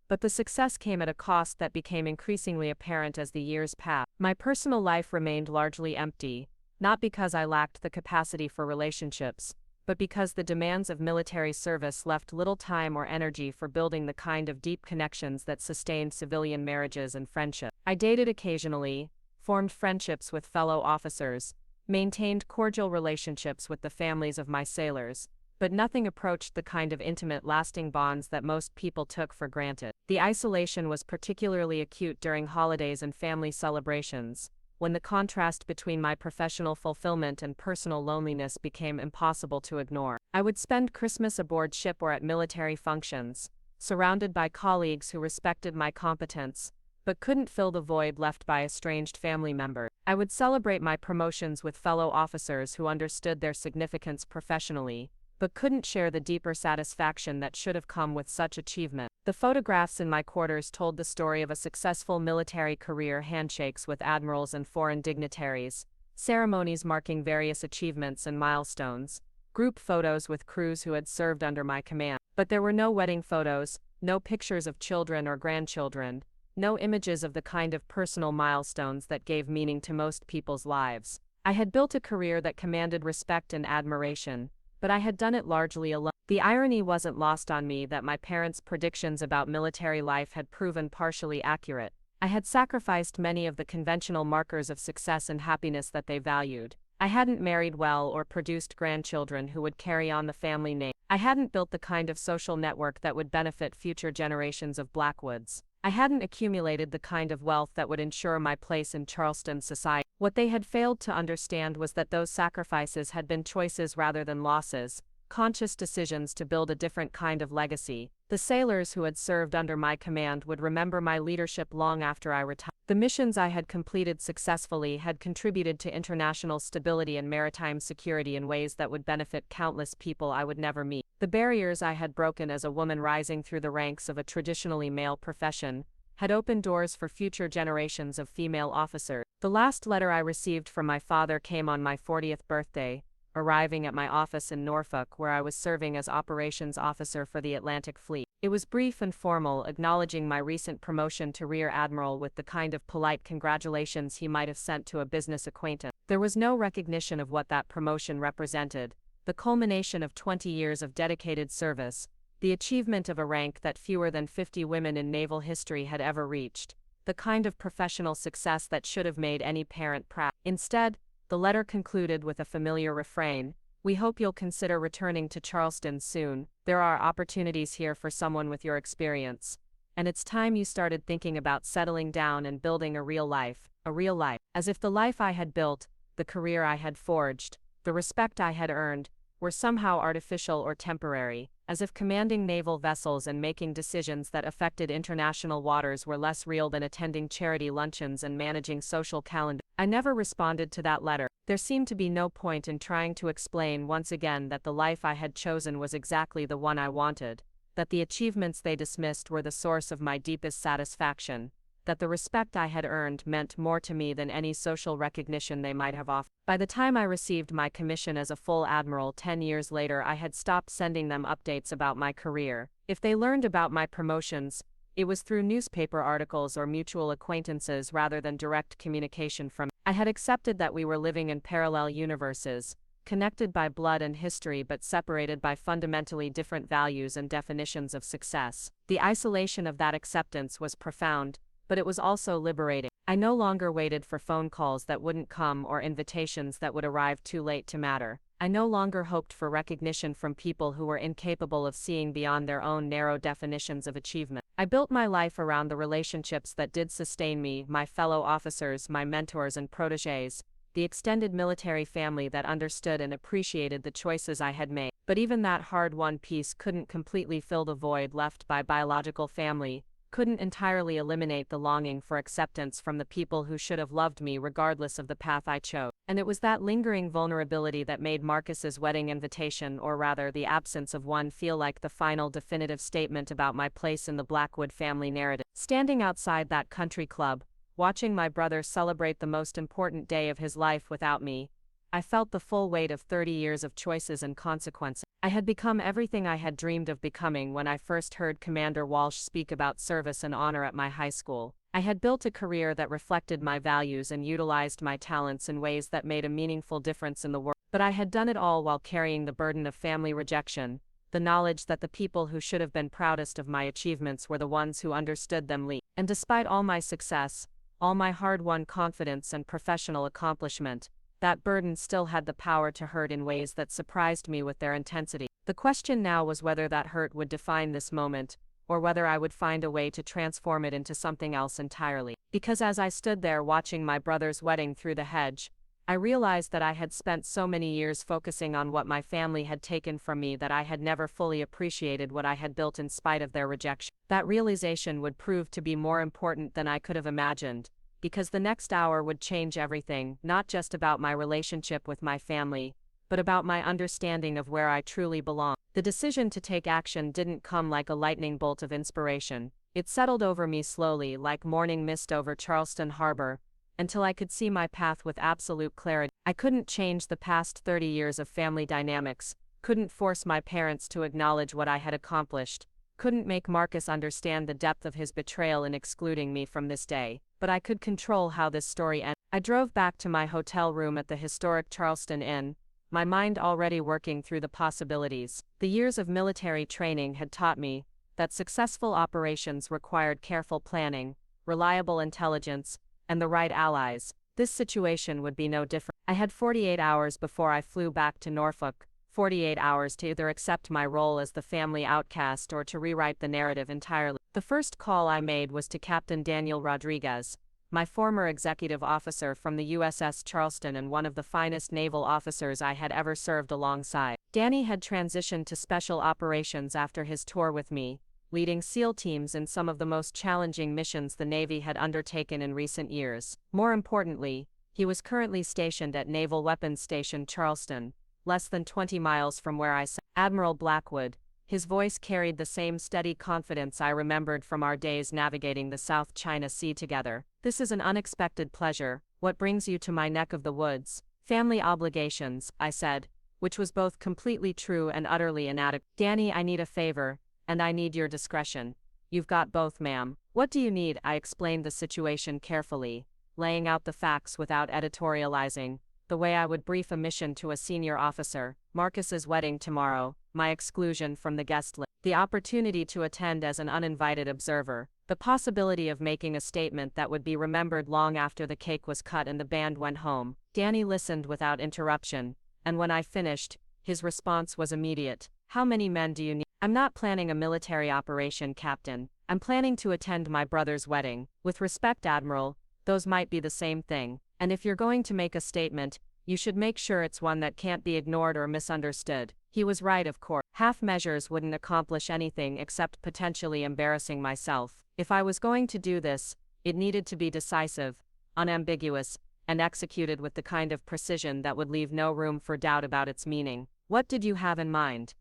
But the success came at a cost that became increasingly apparent as the years passed. My personal life remained largely empty, not because I lacked the capacity for relationships, but because the demands of military service left little time or energy for building the kind of deep connections that sustained civilian marriages and friendship. I dated occasionally, formed friendships with fellow officers, maintained cordial relationships with the families of my sailors, but nothing approached the kind of intimate, lasting bonds that most people took for granted. The isolation was particularly acute during holidays and family celebrations, when the contrast between my professional fulfillment and personal loneliness became impossible to ignore. I would spend Christmas aboard ship or at military functions, surrounded by colleagues who respected my competence, but couldn't fill the void left by estranged family members. I would celebrate my promotions with fellow officers who understood their significance professionally, but couldn't share the deeper satisfaction that should have come with such achievement. The photographs in my quarters told the story of a successful military career: handshakes with admirals and foreign dignitaries, ceremonies marking various achievements and milestones, group photos with crews who had served under my command. But there were no wedding photos, no pictures of children or grandchildren, no images of the kind of personal milestones that gave meaning to most people's lives. I had built a career that commanded respect and admiration, but I had done it largely alone. The irony wasn't lost on me that my parents' predictions about military life had proven partially accurate. I had sacrificed many of the conventional markers of success and happiness that they valued. I hadn't married well or produced grandchildren who would carry on the family name. I hadn't built the kind of social network that would benefit future generations of Blackwoods. I hadn't accumulated the kind of wealth that would ensure my place in Charleston society. What they had failed to understand was that those sacrifices had been choices rather than losses, conscious decisions to build a different kind of legacy. The sailors who had served under my command would remember my leadership long after I retired. The missions I had completed successfully had contributed to international stability and maritime security in ways that would benefit countless people I would never meet. The barriers I had broken as a woman rising through the ranks of a traditionally male profession had opened doors for future generations of female officers. The last letter I received from my father came on my 40th birthday, arriving at my office in Norfolk, where I was serving as operations officer for the Atlantic Fleet. It was brief and formal, acknowledging my recent promotion to Rear Admiral with the kind of polite congratulations he might have sent to a business acquaintance. There was no recognition of what that promotion represented, the culmination of 20 years of dedicated service, the achievement of a rank that fewer than 50 women in naval history had ever reached, the kind of professional success that should have made any parent proud. Instead, the letter concluded with a familiar refrain: "We hope you'll consider returning to Charleston soon. There are opportunities here for someone with your experience. And it's time you started thinking about settling down and building a real life, a real life." As if the life I had built, the career I had forged, the respect I had earned, were somehow artificial or temporary, as if commanding naval vessels and making decisions that affected international waters were less real than attending charity luncheons and managing social calendars. I never responded to that letter. There seemed to be no point in trying to explain once again that the life I had chosen was exactly the one I wanted, that the achievements they dismissed were the source of my deepest satisfaction, that the respect I had earned meant more to me than any social recognition they might have offered. By the time I received my commission as a full admiral 10 years later, I had stopped sending them updates about my career. If they learned about my promotions, it was through newspaper articles or mutual acquaintances rather than direct communication from me. I had accepted that we were living in parallel universes, connected by blood and history but separated by fundamentally different values and definitions of success. The isolation of that acceptance was profound, but it was also liberating. I no longer waited for phone calls that wouldn't come or invitations that would arrive too late to matter. I no longer hoped for recognition from people who were incapable of seeing beyond their own narrow definitions of achievement. I built my life around the relationships that did sustain me: my fellow officers, my mentors and protégés, the extended military family that understood and appreciated the choices I had made. But even that hard-won peace couldn't completely fill the void left by biological family, couldn't entirely eliminate the longing for acceptance from the people who should have loved me regardless of the path I chose. And it was that lingering vulnerability that made Marcus's wedding invitation, or rather the absence of one, feel like the final definitive statement about my place in the Blackwood family narrative. Standing outside that country club, watching my brother celebrate the most important day of his life without me, I felt the full weight of 30 years of choices and consequences. I had become everything I had dreamed of becoming when I first heard Commander Walsh speak about service and honor at my high school. I had built a career that reflected my values and utilized my talents in ways that made a meaningful difference in the world. But I had done it all while carrying the burden of family rejection, the knowledge that the people who should have been proudest of my achievements were the ones who understood them least. And despite all my success, all my hard-won confidence and professional accomplishment, that burden still had the power to hurt in ways that surprised me with their intensity. The question now was whether that hurt would define this moment, or whether I would find a way to transform it into something else entirely. Because as I stood there watching my brother's wedding through the hedge, I realized that I had spent so many years focusing on what my family had taken from me that I had never fully appreciated what I had built in spite of their rejection. That realization would prove to be more important than I could have imagined, because the next hour would change everything, not just about my relationship with my family, but about my understanding of where I truly belong. The decision to take action didn't come like a lightning bolt of inspiration. It settled over me slowly, like morning mist over Charleston Harbor, until I could see my path with absolute clarity. I couldn't change the past 30 years of family dynamics, couldn't force my parents to acknowledge what I had accomplished, couldn't make Marcus understand the depth of his betrayal in excluding me from this day, but I could control how this story ended. I drove back to my hotel room at the historic Charleston Inn, my mind already working through the possibilities. The years of military training had taught me that successful operations required careful planning, reliable intelligence, and the right allies. This situation would be no different. I had 48 hours before I flew back to Norfolk, 48 hours to either accept my role as the family outcast or to rewrite the narrative entirely. The first call I made was to Captain Daniel Rodriguez, my former executive officer from the USS Charleston and one of the finest naval officers I had ever served alongside. Danny had transitioned to special operations after his tour with me, leading SEAL teams in some of the most challenging missions the Navy had undertaken in recent years. More importantly, he was currently stationed at Naval Weapons Station Charleston, less than 20 miles from where I sat. Admiral Blackwood, his voice carried the same steady confidence I remembered from our days navigating the South China Sea together. "This is an unexpected pleasure. What brings you to my neck of the woods?" "Family obligations," I said, which was both completely true and utterly inadequate. "Danny, I need a favor, and I need your discretion." "You've got both, ma'am." "What do you need?" I explained the situation carefully, laying out the facts without editorializing, the way I would brief a mission to a senior officer. "Marcus's wedding tomorrow, my exclusion from the guest list, the opportunity to attend as an uninvited observer, the possibility of making a statement that would be remembered long after the cake was cut and the band went home." Danny listened without interruption, and when I finished, his response was immediate. "How many men do you need?" "I'm not planning a military operation, Captain. I'm planning to attend my brother's wedding. With respect, Admiral, those might be the same thing. And if you're going to make a statement, you should make sure it's one that can't be ignored or misunderstood." He was right, of course. Half measures wouldn't accomplish anything except potentially embarrassing myself. If I was going to do this, it needed to be decisive, unambiguous, and executed with the kind of precision that would leave no room for doubt about its meaning. "What did you have in mind?"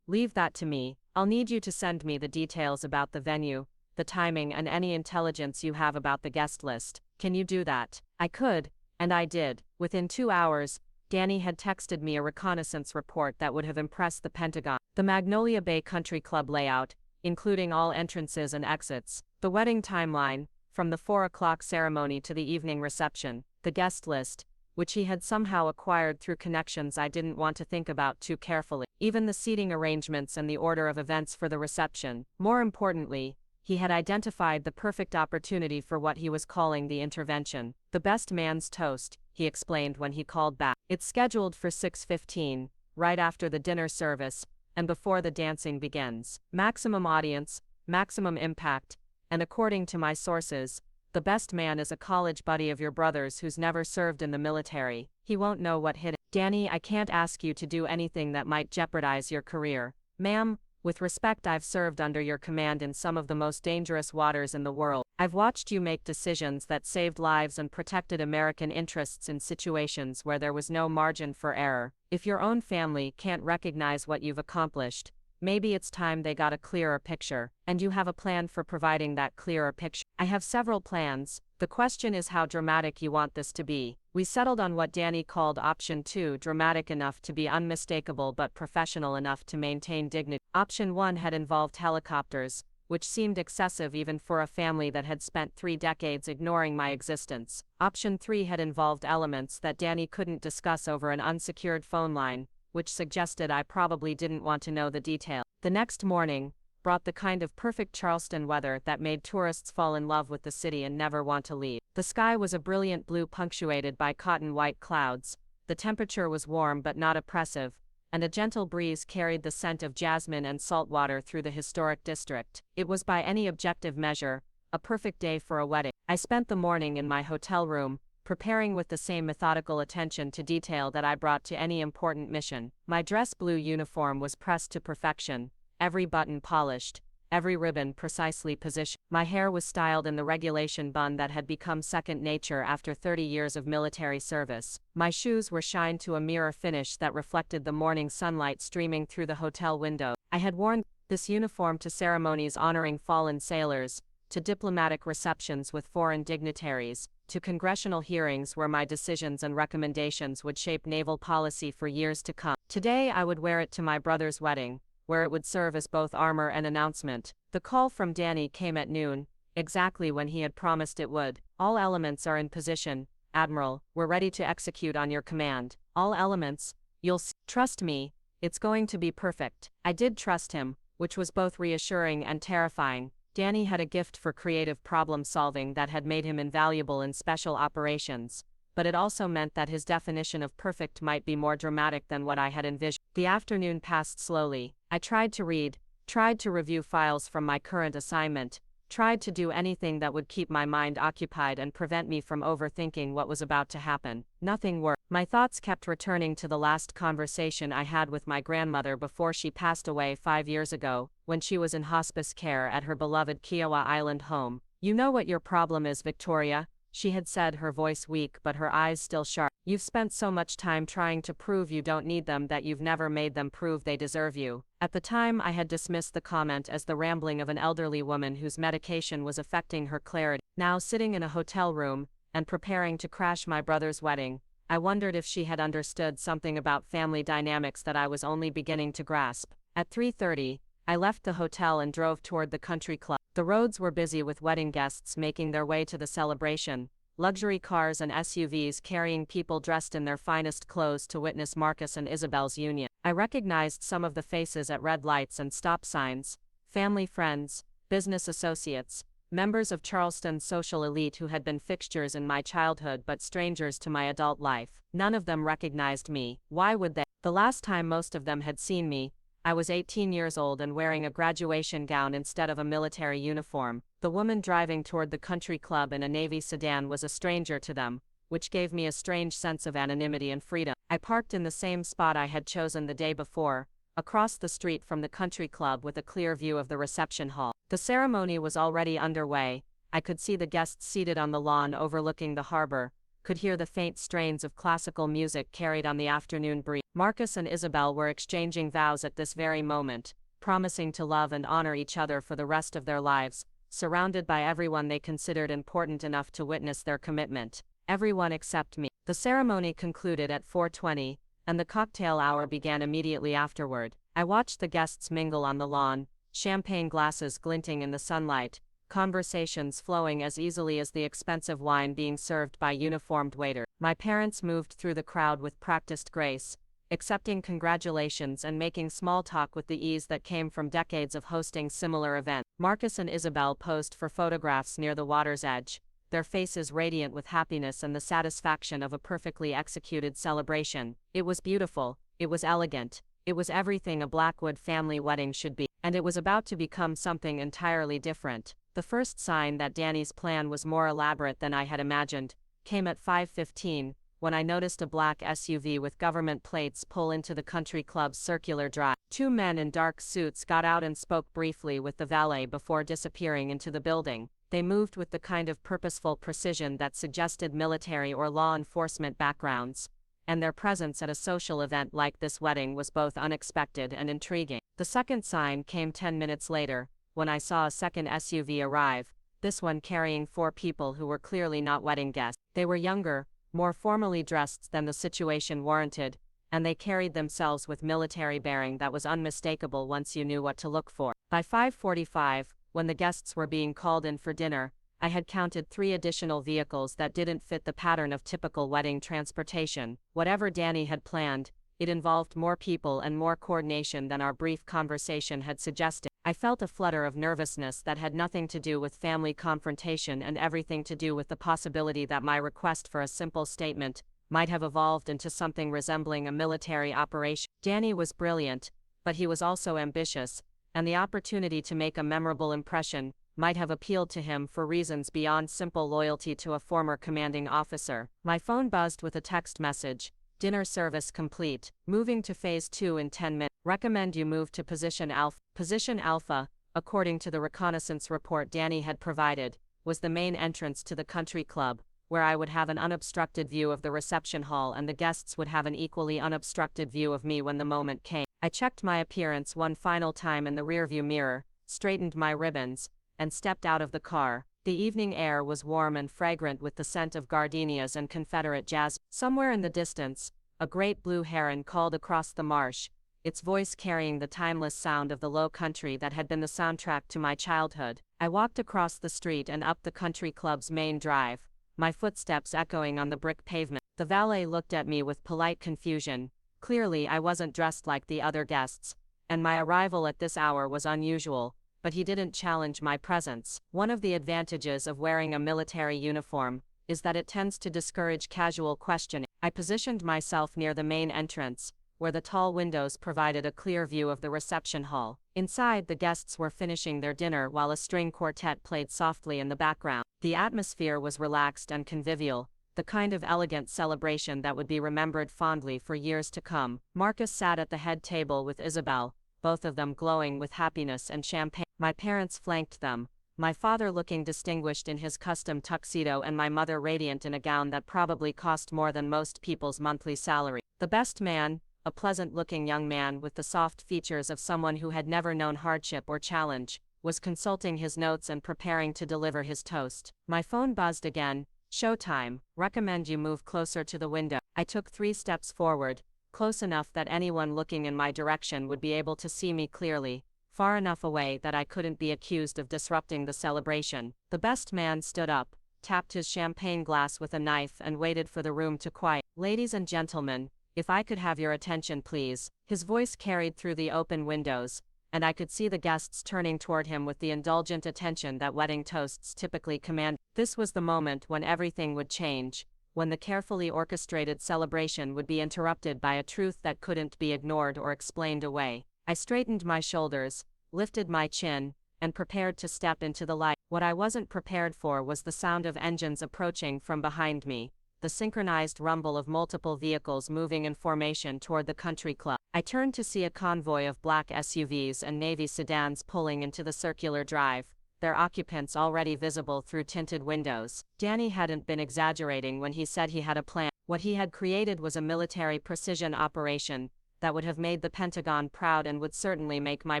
"Leave that to me. I'll need you to send me the details about the venue, the timing, and any intelligence you have about the guest list. Can you do that?" I could, and I did. Within 2 hours, Danny had texted me a reconnaissance report that would have impressed the Pentagon. The Magnolia Bay Country Club layout, including all entrances and exits, the wedding timeline, from the 4 o'clock ceremony to the evening reception, the guest list, which he had somehow acquired through connections I didn't want to think about too carefully, even the seating arrangements and the order of events for the reception. More importantly, he had identified the perfect opportunity for what he was calling the intervention. "The best man's toast," he explained when he called back. "It's scheduled for 6:15, right after the dinner service, and before the dancing begins. Maximum audience, maximum impact, and according to my sources, the best man is a college buddy of your brother's who's never served in the military. He won't know what hit him." "Danny, I can't ask you to do anything that might jeopardize your career." "Ma'am, with respect, I've served under your command in some of the most dangerous waters in the world. I've watched you make decisions that saved lives and protected American interests in situations where there was no margin for error. If your own family can't recognize what you've accomplished, maybe it's time they got a clearer picture, and you have a plan for providing that clearer picture." "I have several plans. The question is how dramatic you want this to be." We settled on what Danny called Option 2, dramatic enough to be unmistakable but professional enough to maintain dignity. Option 1 had involved helicopters, which seemed excessive even for a family that had spent 3 decades ignoring my existence. Option 3 had involved elements that Danny couldn't discuss over an unsecured phone line, which suggested I probably didn't want to know the detail. The next morning brought the kind of perfect Charleston weather that made tourists fall in love with the city and never want to leave. The sky was a brilliant blue punctuated by cotton white clouds, the temperature was warm but not oppressive, and a gentle breeze carried the scent of jasmine and saltwater through the historic district. It was, by any objective measure, a perfect day for a wedding. I spent the morning in my hotel room, preparing with the same methodical attention to detail that I brought to any important mission. My dress blue uniform was pressed to perfection, every button polished, every ribbon precisely positioned. My hair was styled in the regulation bun that had become second nature after 30 years of military service. My shoes were shined to a mirror finish that reflected the morning sunlight streaming through the hotel window. I had worn this uniform to ceremonies honoring fallen sailors, to diplomatic receptions with foreign dignitaries, to congressional hearings where my decisions and recommendations would shape naval policy for years to come. Today I would wear it to my brother's wedding, where it would serve as both armor and announcement. The call from Danny came at noon, exactly when he had promised it would. All elements are in position, Admiral, we're ready to execute on your command. All elements, you'll see. Trust me, it's going to be perfect. I did trust him, which was both reassuring and terrifying. Danny had a gift for creative problem solving that had made him invaluable in special operations, but it also meant that his definition of perfect might be more dramatic than what I had envisioned. The afternoon passed slowly. I tried to read, tried to review files from my current assignment, tried to do anything that would keep my mind occupied and prevent me from overthinking what was about to happen. Nothing worked. My thoughts kept returning to the last conversation I had with my grandmother before she passed away 5 years ago, when she was in hospice care at her beloved Kiowa Island home. You know what your problem is, Victoria, she had said, her voice weak but her eyes still sharp. You've spent so much time trying to prove you don't need them that you've never made them prove they deserve you. At the time I had dismissed the comment as the rambling of an elderly woman whose medication was affecting her clarity. Now, sitting in a hotel room, and preparing to crash my brother's wedding, I wondered if she had understood something about family dynamics that I was only beginning to grasp. At 3:30, I left the hotel and drove toward the country club. The roads were busy with wedding guests making their way to the celebration, luxury cars and SUVs carrying people dressed in their finest clothes to witness Marcus and Isabel's union. I recognized some of the faces at red lights and stop signs: family friends, business associates, members of Charleston's social elite who had been fixtures in my childhood but strangers to my adult life. None of them recognized me. Why would they? The last time most of them had seen me, I was 18 years old and wearing a graduation gown instead of a military uniform. The woman driving toward the country club in a Navy sedan was a stranger to them, which gave me a strange sense of anonymity and freedom. I parked in the same spot I had chosen the day before, across the street from the country club with a clear view of the reception hall. The ceremony was already underway. I could see the guests seated on the lawn overlooking the harbor, could hear the faint strains of classical music carried on the afternoon breeze. Marcus and Isabelle were exchanging vows at this very moment, promising to love and honor each other for the rest of their lives, surrounded by everyone they considered important enough to witness their commitment. Everyone except me. The ceremony concluded at 4:20, and the cocktail hour began immediately afterward. I watched the guests mingle on the lawn, champagne glasses glinting in the sunlight, conversations flowing as easily as the expensive wine being served by uniformed waiters. My parents moved through the crowd with practiced grace, accepting congratulations and making small talk with the ease that came from decades of hosting similar events. Marcus and Isabelle posed for photographs near the water's edge, their faces radiant with happiness and the satisfaction of a perfectly executed celebration. It was beautiful, it was elegant, it was everything a Blackwood family wedding should be, and it was about to become something entirely different. The first sign that Danny's plan was more elaborate than I had imagined came at 5:15, when I noticed a black SUV with government plates pull into the country club's circular drive. Two men in dark suits got out and spoke briefly with the valet before disappearing into the building. They moved with the kind of purposeful precision that suggested military or law enforcement backgrounds, and their presence at a social event like this wedding was both unexpected and intriguing. The second sign came 10 minutes later, when I saw a second SUV arrive, this one carrying 4 people who were clearly not wedding guests. They were younger, more formally dressed than the situation warranted, and they carried themselves with military bearing that was unmistakable once you knew what to look for. By 5:45, when the guests were being called in for dinner, I had counted 3 additional vehicles that didn't fit the pattern of typical wedding transportation. Whatever Danny had planned, it involved more people and more coordination than our brief conversation had suggested. I felt a flutter of nervousness that had nothing to do with family confrontation and everything to do with the possibility that my request for a simple statement, might have evolved into something resembling a military operation. Danny was brilliant, but he was also ambitious, and the opportunity to make a memorable impression might have appealed to him for reasons beyond simple loyalty to a former commanding officer. My phone buzzed with a text message. Dinner service complete. Moving to Phase 2 in 10 minutes. Recommend you move to Position Alpha. Position Alpha, according to the reconnaissance report Danny had provided, was the main entrance to the country club, where I would have an unobstructed view of the reception hall and the guests would have an equally unobstructed view of me when the moment came. I checked my appearance one final time in the rearview mirror, straightened my ribbons, and stepped out of the car. The evening air was warm and fragrant with the scent of gardenias and Confederate jasmine. Somewhere in the distance, a great blue heron called across the marsh, its voice carrying the timeless sound of the low country that had been the soundtrack to my childhood. I walked across the street and up the country club's main drive, my footsteps echoing on the brick pavement. The valet looked at me with polite confusion. Clearly I wasn't dressed like the other guests, and my arrival at this hour was unusual, but he didn't challenge my presence. One of the advantages of wearing a military uniform is that it tends to discourage casual questioning. I positioned myself near the main entrance, where the tall windows provided a clear view of the reception hall. Inside, the guests were finishing their dinner while a string quartet played softly in the background. The atmosphere was relaxed and convivial, the kind of elegant celebration that would be remembered fondly for years to come. Marcus sat at the head table with Isabelle, both of them glowing with happiness and champagne. My parents flanked them, my father looking distinguished in his custom tuxedo and my mother radiant in a gown that probably cost more than most people's monthly salary. The best man, a pleasant-looking young man with the soft features of someone who had never known hardship or challenge, was consulting his notes and preparing to deliver his toast. My phone buzzed again. Showtime. Recommend you move closer to the window. I took 3 steps forward, close enough that anyone looking in my direction would be able to see me clearly, far enough away that I couldn't be accused of disrupting the celebration. The best man stood up, tapped his champagne glass with a knife and waited for the room to quiet. Ladies and gentlemen, if I could have your attention please. His voice carried through the open windows, and I could see the guests turning toward him with the indulgent attention that wedding toasts typically command. This was the moment when everything would change, when the carefully orchestrated celebration would be interrupted by a truth that couldn't be ignored or explained away. I straightened my shoulders, lifted my chin, and prepared to step into the light. What I wasn't prepared for was the sound of engines approaching from behind me, the synchronized rumble of multiple vehicles moving in formation toward the country club. I turned to see a convoy of black SUVs and Navy sedans pulling into the circular drive, their occupants already visible through tinted windows. Danny hadn't been exaggerating when he said he had a plan. What he had created was a military precision operation that would have made the Pentagon proud and would certainly make my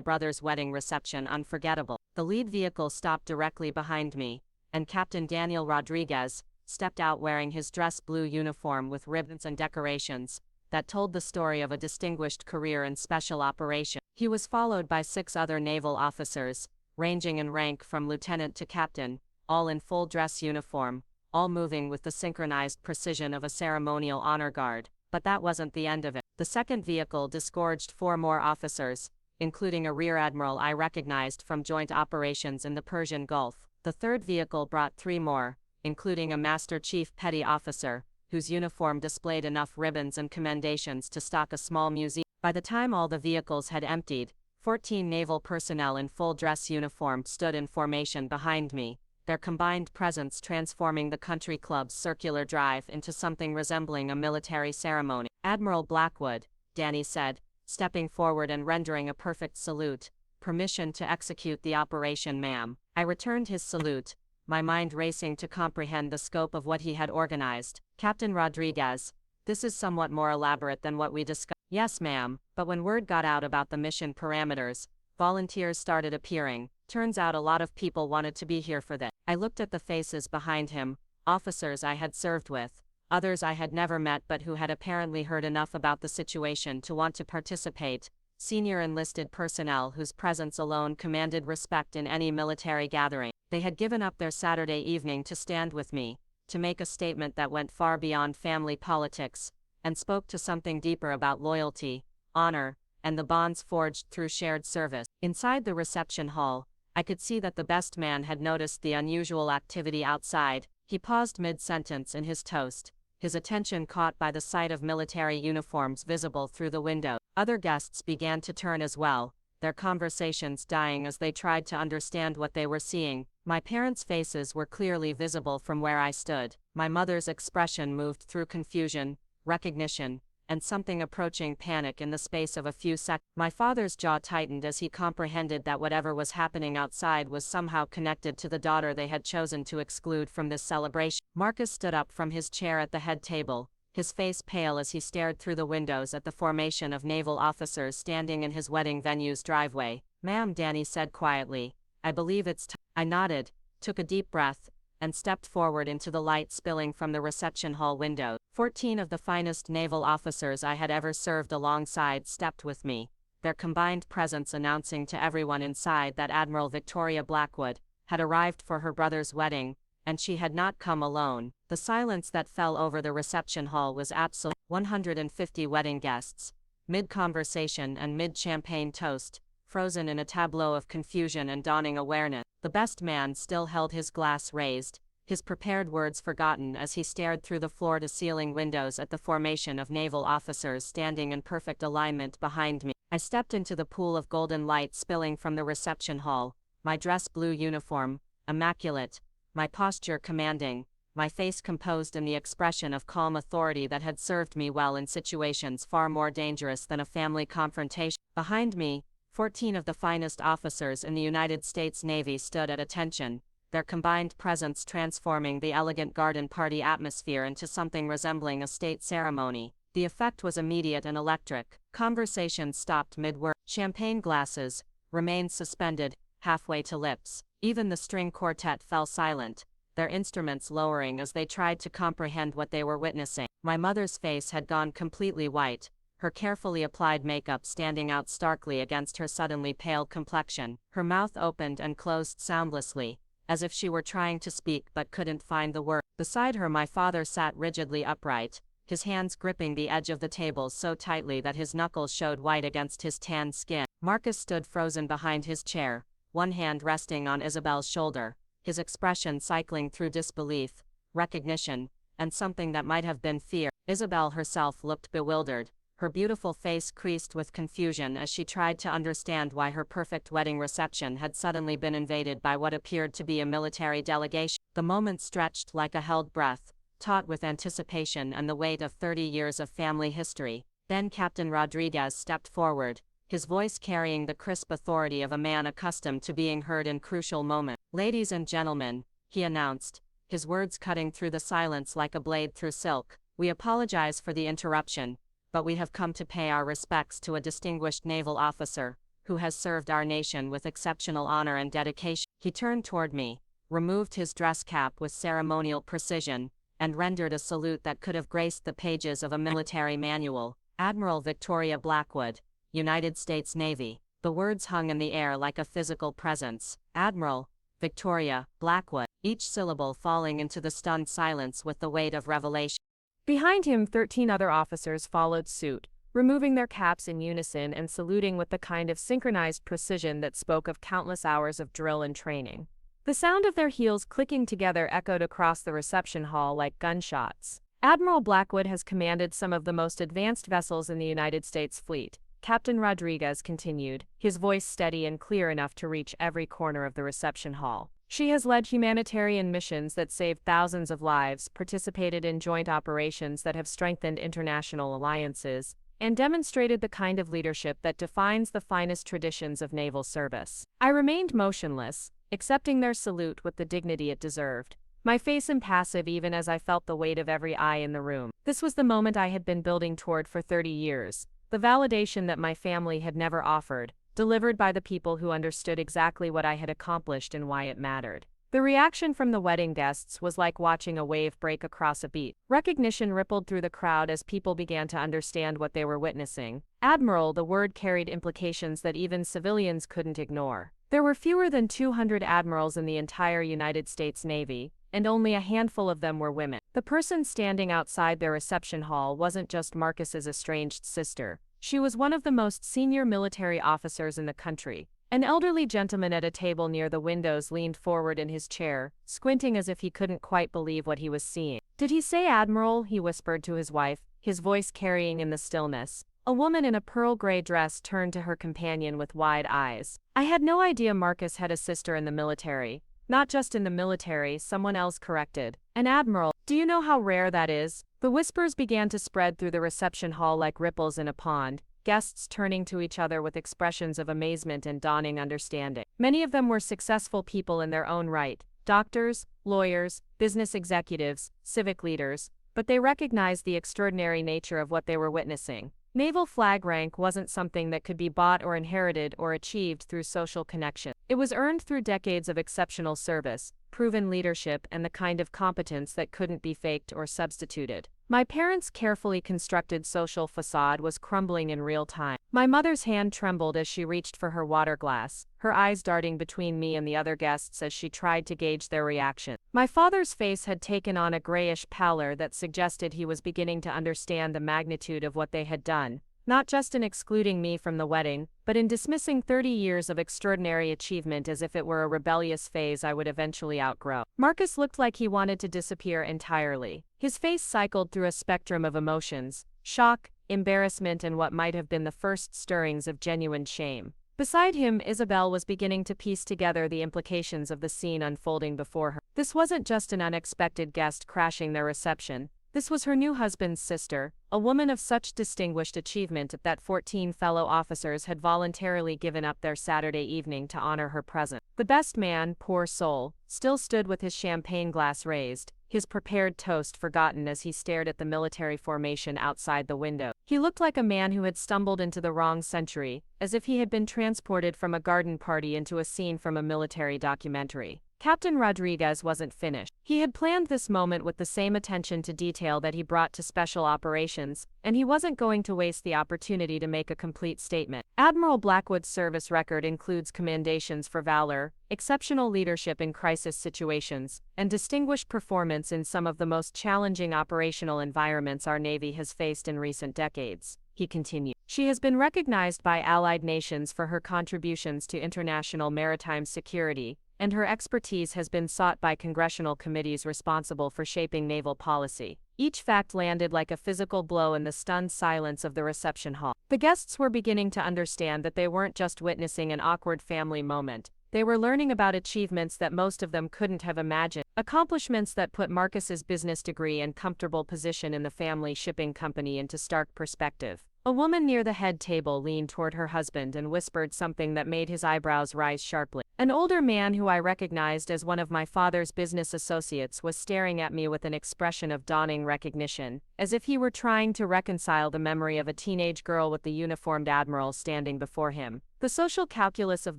brother's wedding reception unforgettable. The lead vehicle stopped directly behind me, and Captain Daniel Rodriguez stepped out wearing his dress blue uniform with ribbons and decorations that told the story of a distinguished career in special operations. He was followed by 6 other naval officers, ranging in rank from lieutenant to captain, all in full dress uniform, all moving with the synchronized precision of a ceremonial honor guard. But that wasn't the end of it. The second vehicle disgorged 4 more officers, including a rear admiral I recognized from joint operations in the Persian Gulf. The third vehicle brought 3 more, including a Master Chief Petty Officer, whose uniform displayed enough ribbons and commendations to stock a small museum. By the time all the vehicles had emptied, 14 naval personnel in full dress uniform stood in formation behind me, their combined presence transforming the country club's circular drive into something resembling a military ceremony. Admiral Blackwood, Danny said, stepping forward and rendering a perfect salute. Permission to execute the operation, ma'am. I returned his salute, my mind racing to comprehend the scope of what he had organized. Captain Rodriguez, this is somewhat more elaborate than what we discussed. Yes, ma'am, but when word got out about the mission parameters, volunteers started appearing. Turns out a lot of people wanted to be here for this. I looked at the faces behind him, officers I had served with, others I had never met but who had apparently heard enough about the situation to want to participate, senior enlisted personnel whose presence alone commanded respect in any military gathering. They had given up their Saturday evening to stand with me, to make a statement that went far beyond family politics, and spoke to something deeper about loyalty, honor, and the bonds forged through shared service. Inside the reception hall, I could see that the best man had noticed the unusual activity outside. He paused mid-sentence in his toast, his attention caught by the sight of military uniforms visible through the window. Other guests began to turn as well, their conversations dying as they tried to understand what they were seeing. My parents' faces were clearly visible from where I stood. My mother's expression moved through confusion, recognition, and something approaching panic in the space of a few seconds. My father's jaw tightened as he comprehended that whatever was happening outside was somehow connected to the daughter they had chosen to exclude from this celebration. Marcus stood up from his chair at the head table, his face pale as he stared through the windows at the formation of naval officers standing in his wedding venue's driveway. "Ma'am," Danny said quietly, "I believe it's time." I nodded, took a deep breath, and stepped forward into the light spilling from the reception hall window. 14 of the finest naval officers I had ever served alongside stepped with me, their combined presence announcing to everyone inside that Admiral Victoria Blackwood had arrived for her brother's wedding, and she had not come alone. The silence that fell over the reception hall was absolute. 150 wedding guests, mid-conversation and mid-champagne toast, frozen in a tableau of confusion and dawning awareness. The best man still held his glass raised, his prepared words forgotten as he stared through the floor-to-ceiling windows at the formation of naval officers standing in perfect alignment behind me. I stepped into the pool of golden light spilling from the reception hall, my dress blue uniform, immaculate, my posture commanding, my face composed in the expression of calm authority that had served me well in situations far more dangerous than a family confrontation. Behind me, 14 of the finest officers in the United States Navy stood at attention, their combined presence transforming the elegant garden party atmosphere into something resembling a state ceremony. The effect was immediate and electric. Conversations stopped mid-word. Champagne glasses remained suspended, halfway to lips. Even the string quartet fell silent, their instruments lowering as they tried to comprehend what they were witnessing. My mother's face had gone completely white, her carefully applied makeup standing out starkly against her suddenly pale complexion. Her mouth opened and closed soundlessly, as if she were trying to speak but couldn't find the word. Beside her my father sat rigidly upright, his hands gripping the edge of the table so tightly that his knuckles showed white against his tanned skin. Marcus stood frozen behind his chair, one hand resting on Isabelle's shoulder, his expression cycling through disbelief, recognition, and something that might have been fear. Isabelle herself looked bewildered, her beautiful face creased with confusion as she tried to understand why her perfect wedding reception had suddenly been invaded by what appeared to be a military delegation. The moment stretched like a held breath, taut with anticipation and the weight of 30 years of family history. Then Captain Rodriguez stepped forward, his voice carrying the crisp authority of a man accustomed to being heard in crucial moments. "Ladies and gentlemen," he announced, his words cutting through the silence like a blade through silk, "we apologize for the interruption, but we have come to pay our respects to a distinguished naval officer, who has served our nation with exceptional honor and dedication." He turned toward me, removed his dress cap with ceremonial precision, and rendered a salute that could have graced the pages of a military manual. "Admiral Victoria Blackwood, United States Navy." The words hung in the air like a physical presence. Admiral Victoria Blackwood, each syllable falling into the stunned silence with the weight of revelation. Behind him, 13 other officers followed suit, removing their caps in unison and saluting with the kind of synchronized precision that spoke of countless hours of drill and training. The sound of their heels clicking together echoed across the reception hall like gunshots. "Admiral Blackwood has commanded some of the most advanced vessels in the United States fleet," Captain Rodriguez continued, his voice steady and clear enough to reach every corner of the reception hall. "She has led humanitarian missions that saved thousands of lives, participated in joint operations that have strengthened international alliances, and demonstrated the kind of leadership that defines the finest traditions of naval service." I remained motionless, accepting their salute with the dignity it deserved, my face impassive even as I felt the weight of every eye in the room. This was the moment I had been building toward for 30 years, the validation that my family had never offered, delivered by the people who understood exactly what I had accomplished and why it mattered. The reaction from the wedding guests was like watching a wave break across a beach. Recognition rippled through the crowd as people began to understand what they were witnessing. Admiral, the word carried implications that even civilians couldn't ignore. There were fewer than 200 admirals in the entire United States Navy, and only a handful of them were women. The person standing outside their reception hall wasn't just Marcus's estranged sister. She was one of the most senior military officers in the country. An elderly gentleman at a table near the windows leaned forward in his chair, squinting as if he couldn't quite believe what he was seeing. "Did he say Admiral?" he whispered to his wife, his voice carrying in the stillness. A woman in a pearl gray dress turned to her companion with wide eyes. "I had no idea Marcus had a sister in the military." "Not just in the military," someone else corrected. "An admiral. Do you know how rare that is?" The whispers began to spread through the reception hall like ripples in a pond, guests turning to each other with expressions of amazement and dawning understanding. Many of them were successful people in their own right, doctors, lawyers, business executives, civic leaders, but they recognized the extraordinary nature of what they were witnessing. Naval flag rank wasn't something that could be bought or inherited or achieved through social connection. It was earned through decades of exceptional service, proven leadership, and the kind of competence that couldn't be faked or substituted. My parents' carefully constructed social facade was crumbling in real time. My mother's hand trembled as she reached for her water glass, her eyes darting between me and the other guests as she tried to gauge their reaction. My father's face had taken on a grayish pallor that suggested he was beginning to understand the magnitude of what they had done, not just in excluding me from the wedding, but in dismissing 30 years of extraordinary achievement as if it were a rebellious phase I would eventually outgrow. Marcus looked like he wanted to disappear entirely. His face cycled through a spectrum of emotions: shock, embarrassment, and what might have been the first stirrings of genuine shame. Beside him, Isabelle was beginning to piece together the implications of the scene unfolding before her. This wasn't just an unexpected guest crashing their reception. This was her new husband's sister, a woman of such distinguished achievement that 14 fellow officers had voluntarily given up their Saturday evening to honor her presence. The best man, poor soul, still stood with his champagne glass raised, his prepared toast forgotten as he stared at the military formation outside the window. He looked like a man who had stumbled into the wrong century, as if he had been transported from a garden party into a scene from a military documentary. Captain Rodriguez wasn't finished. He had planned this moment with the same attention to detail that he brought to special operations, and he wasn't going to waste the opportunity to make a complete statement. Admiral Blackwood's service record includes commendations for valor, exceptional leadership in crisis situations, and distinguished performance in some of the most challenging operational environments our Navy has faced in recent decades, he continued. She has been recognized by allied nations for her contributions to international maritime security, and her expertise has been sought by congressional committees responsible for shaping naval policy. Each fact landed like a physical blow in the stunned silence of the reception hall. The guests were beginning to understand that they weren't just witnessing an awkward family moment. They were learning about achievements that most of them couldn't have imagined, accomplishments that put Marcus's business degree and comfortable position in the family shipping company into stark perspective. A woman near the head table leaned toward her husband and whispered something that made his eyebrows rise sharply. An older man who I recognized as one of my father's business associates was staring at me with an expression of dawning recognition, as if he were trying to reconcile the memory of a teenage girl with the uniformed admiral standing before him. The social calculus of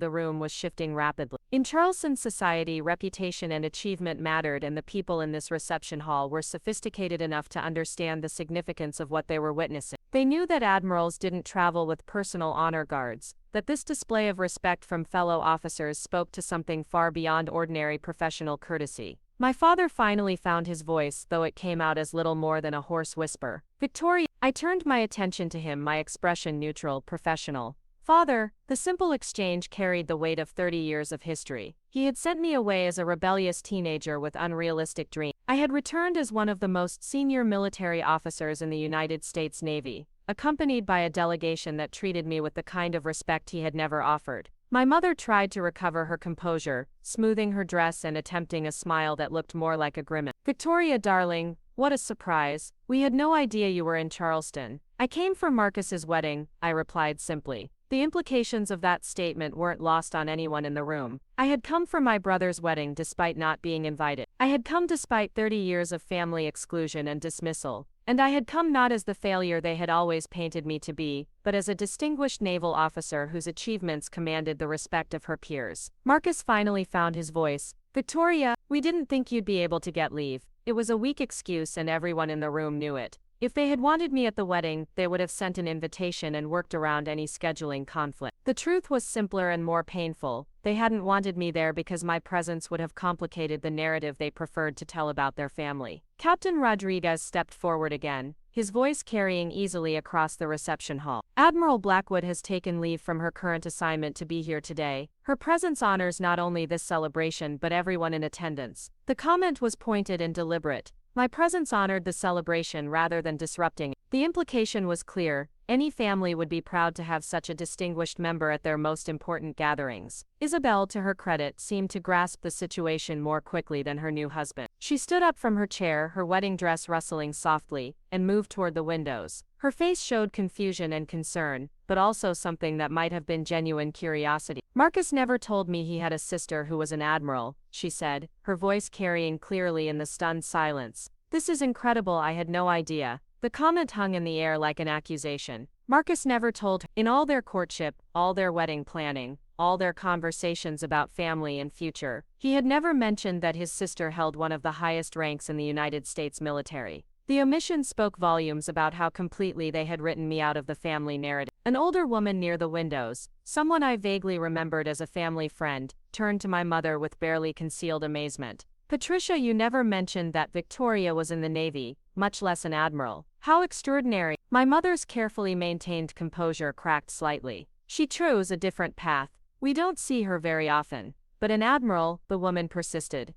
the room was shifting rapidly. In Charleston society, reputation and achievement mattered, and the people in this reception hall were sophisticated enough to understand the significance of what they were witnessing. They knew that admirals didn't travel with personal honor guards, that this display of respect from fellow officers spoke to something far beyond ordinary professional courtesy. My father finally found his voice, though it came out as little more than a hoarse whisper. "Victoria." I turned my attention to him, my expression neutral, professional. "Father." The simple exchange carried the weight of 30 years of history. He had sent me away as a rebellious teenager with unrealistic dreams. I had returned as one of the most senior military officers in the United States Navy, accompanied by a delegation that treated me with the kind of respect he had never offered. My mother tried to recover her composure, smoothing her dress and attempting a smile that looked more like a grimace. "Victoria, darling, what a surprise. We had no idea you were in Charleston." "I came for Marcus's wedding," I replied simply. The implications of that statement weren't lost on anyone in the room. I had come for my brother's wedding despite not being invited. I had come despite 30 years of family exclusion and dismissal. And I had come not as the failure they had always painted me to be, but as a distinguished naval officer whose achievements commanded the respect of her peers. Marcus finally found his voice. "Victoria, we didn't think you'd be able to get leave." It was a weak excuse and everyone in the room knew it. If they had wanted me at the wedding, they would have sent an invitation and worked around any scheduling conflict. The truth was simpler and more painful. They hadn't wanted me there because my presence would have complicated the narrative they preferred to tell about their family. Captain Rodriguez stepped forward again, his voice carrying easily across the reception hall. "Admiral Blackwood has taken leave from her current assignment to be here today. Her presence honors not only this celebration but everyone in attendance." The comment was pointed and deliberate, My presence honored the celebration rather than disrupting it. The implication was clear: any family would be proud to have such a distinguished member at their most important gatherings. Isabelle, to her credit, seemed to grasp the situation more quickly than her new husband. She stood up from her chair, her wedding dress rustling softly, and moved toward the windows. Her face showed confusion and concern, but also something that might have been genuine curiosity. "Marcus never told me he had a sister who was an admiral," she said, her voice carrying clearly in the stunned silence. "This is incredible, I had no idea." The comment hung in the air like an accusation. Marcus never told her. In all their courtship, all their wedding planning, all their conversations about family and future, he had never mentioned that his sister held one of the highest ranks in the United States military. The omission spoke volumes about how completely they had written me out of the family narrative. An older woman near the windows, someone I vaguely remembered as a family friend, turned to my mother with barely concealed amazement. "Patricia, you never mentioned that Victoria was in the Navy, much less an admiral. How extraordinary." My mother's carefully maintained composure cracked slightly. "She chose a different path. We don't see her very often. But an admiral," the woman persisted.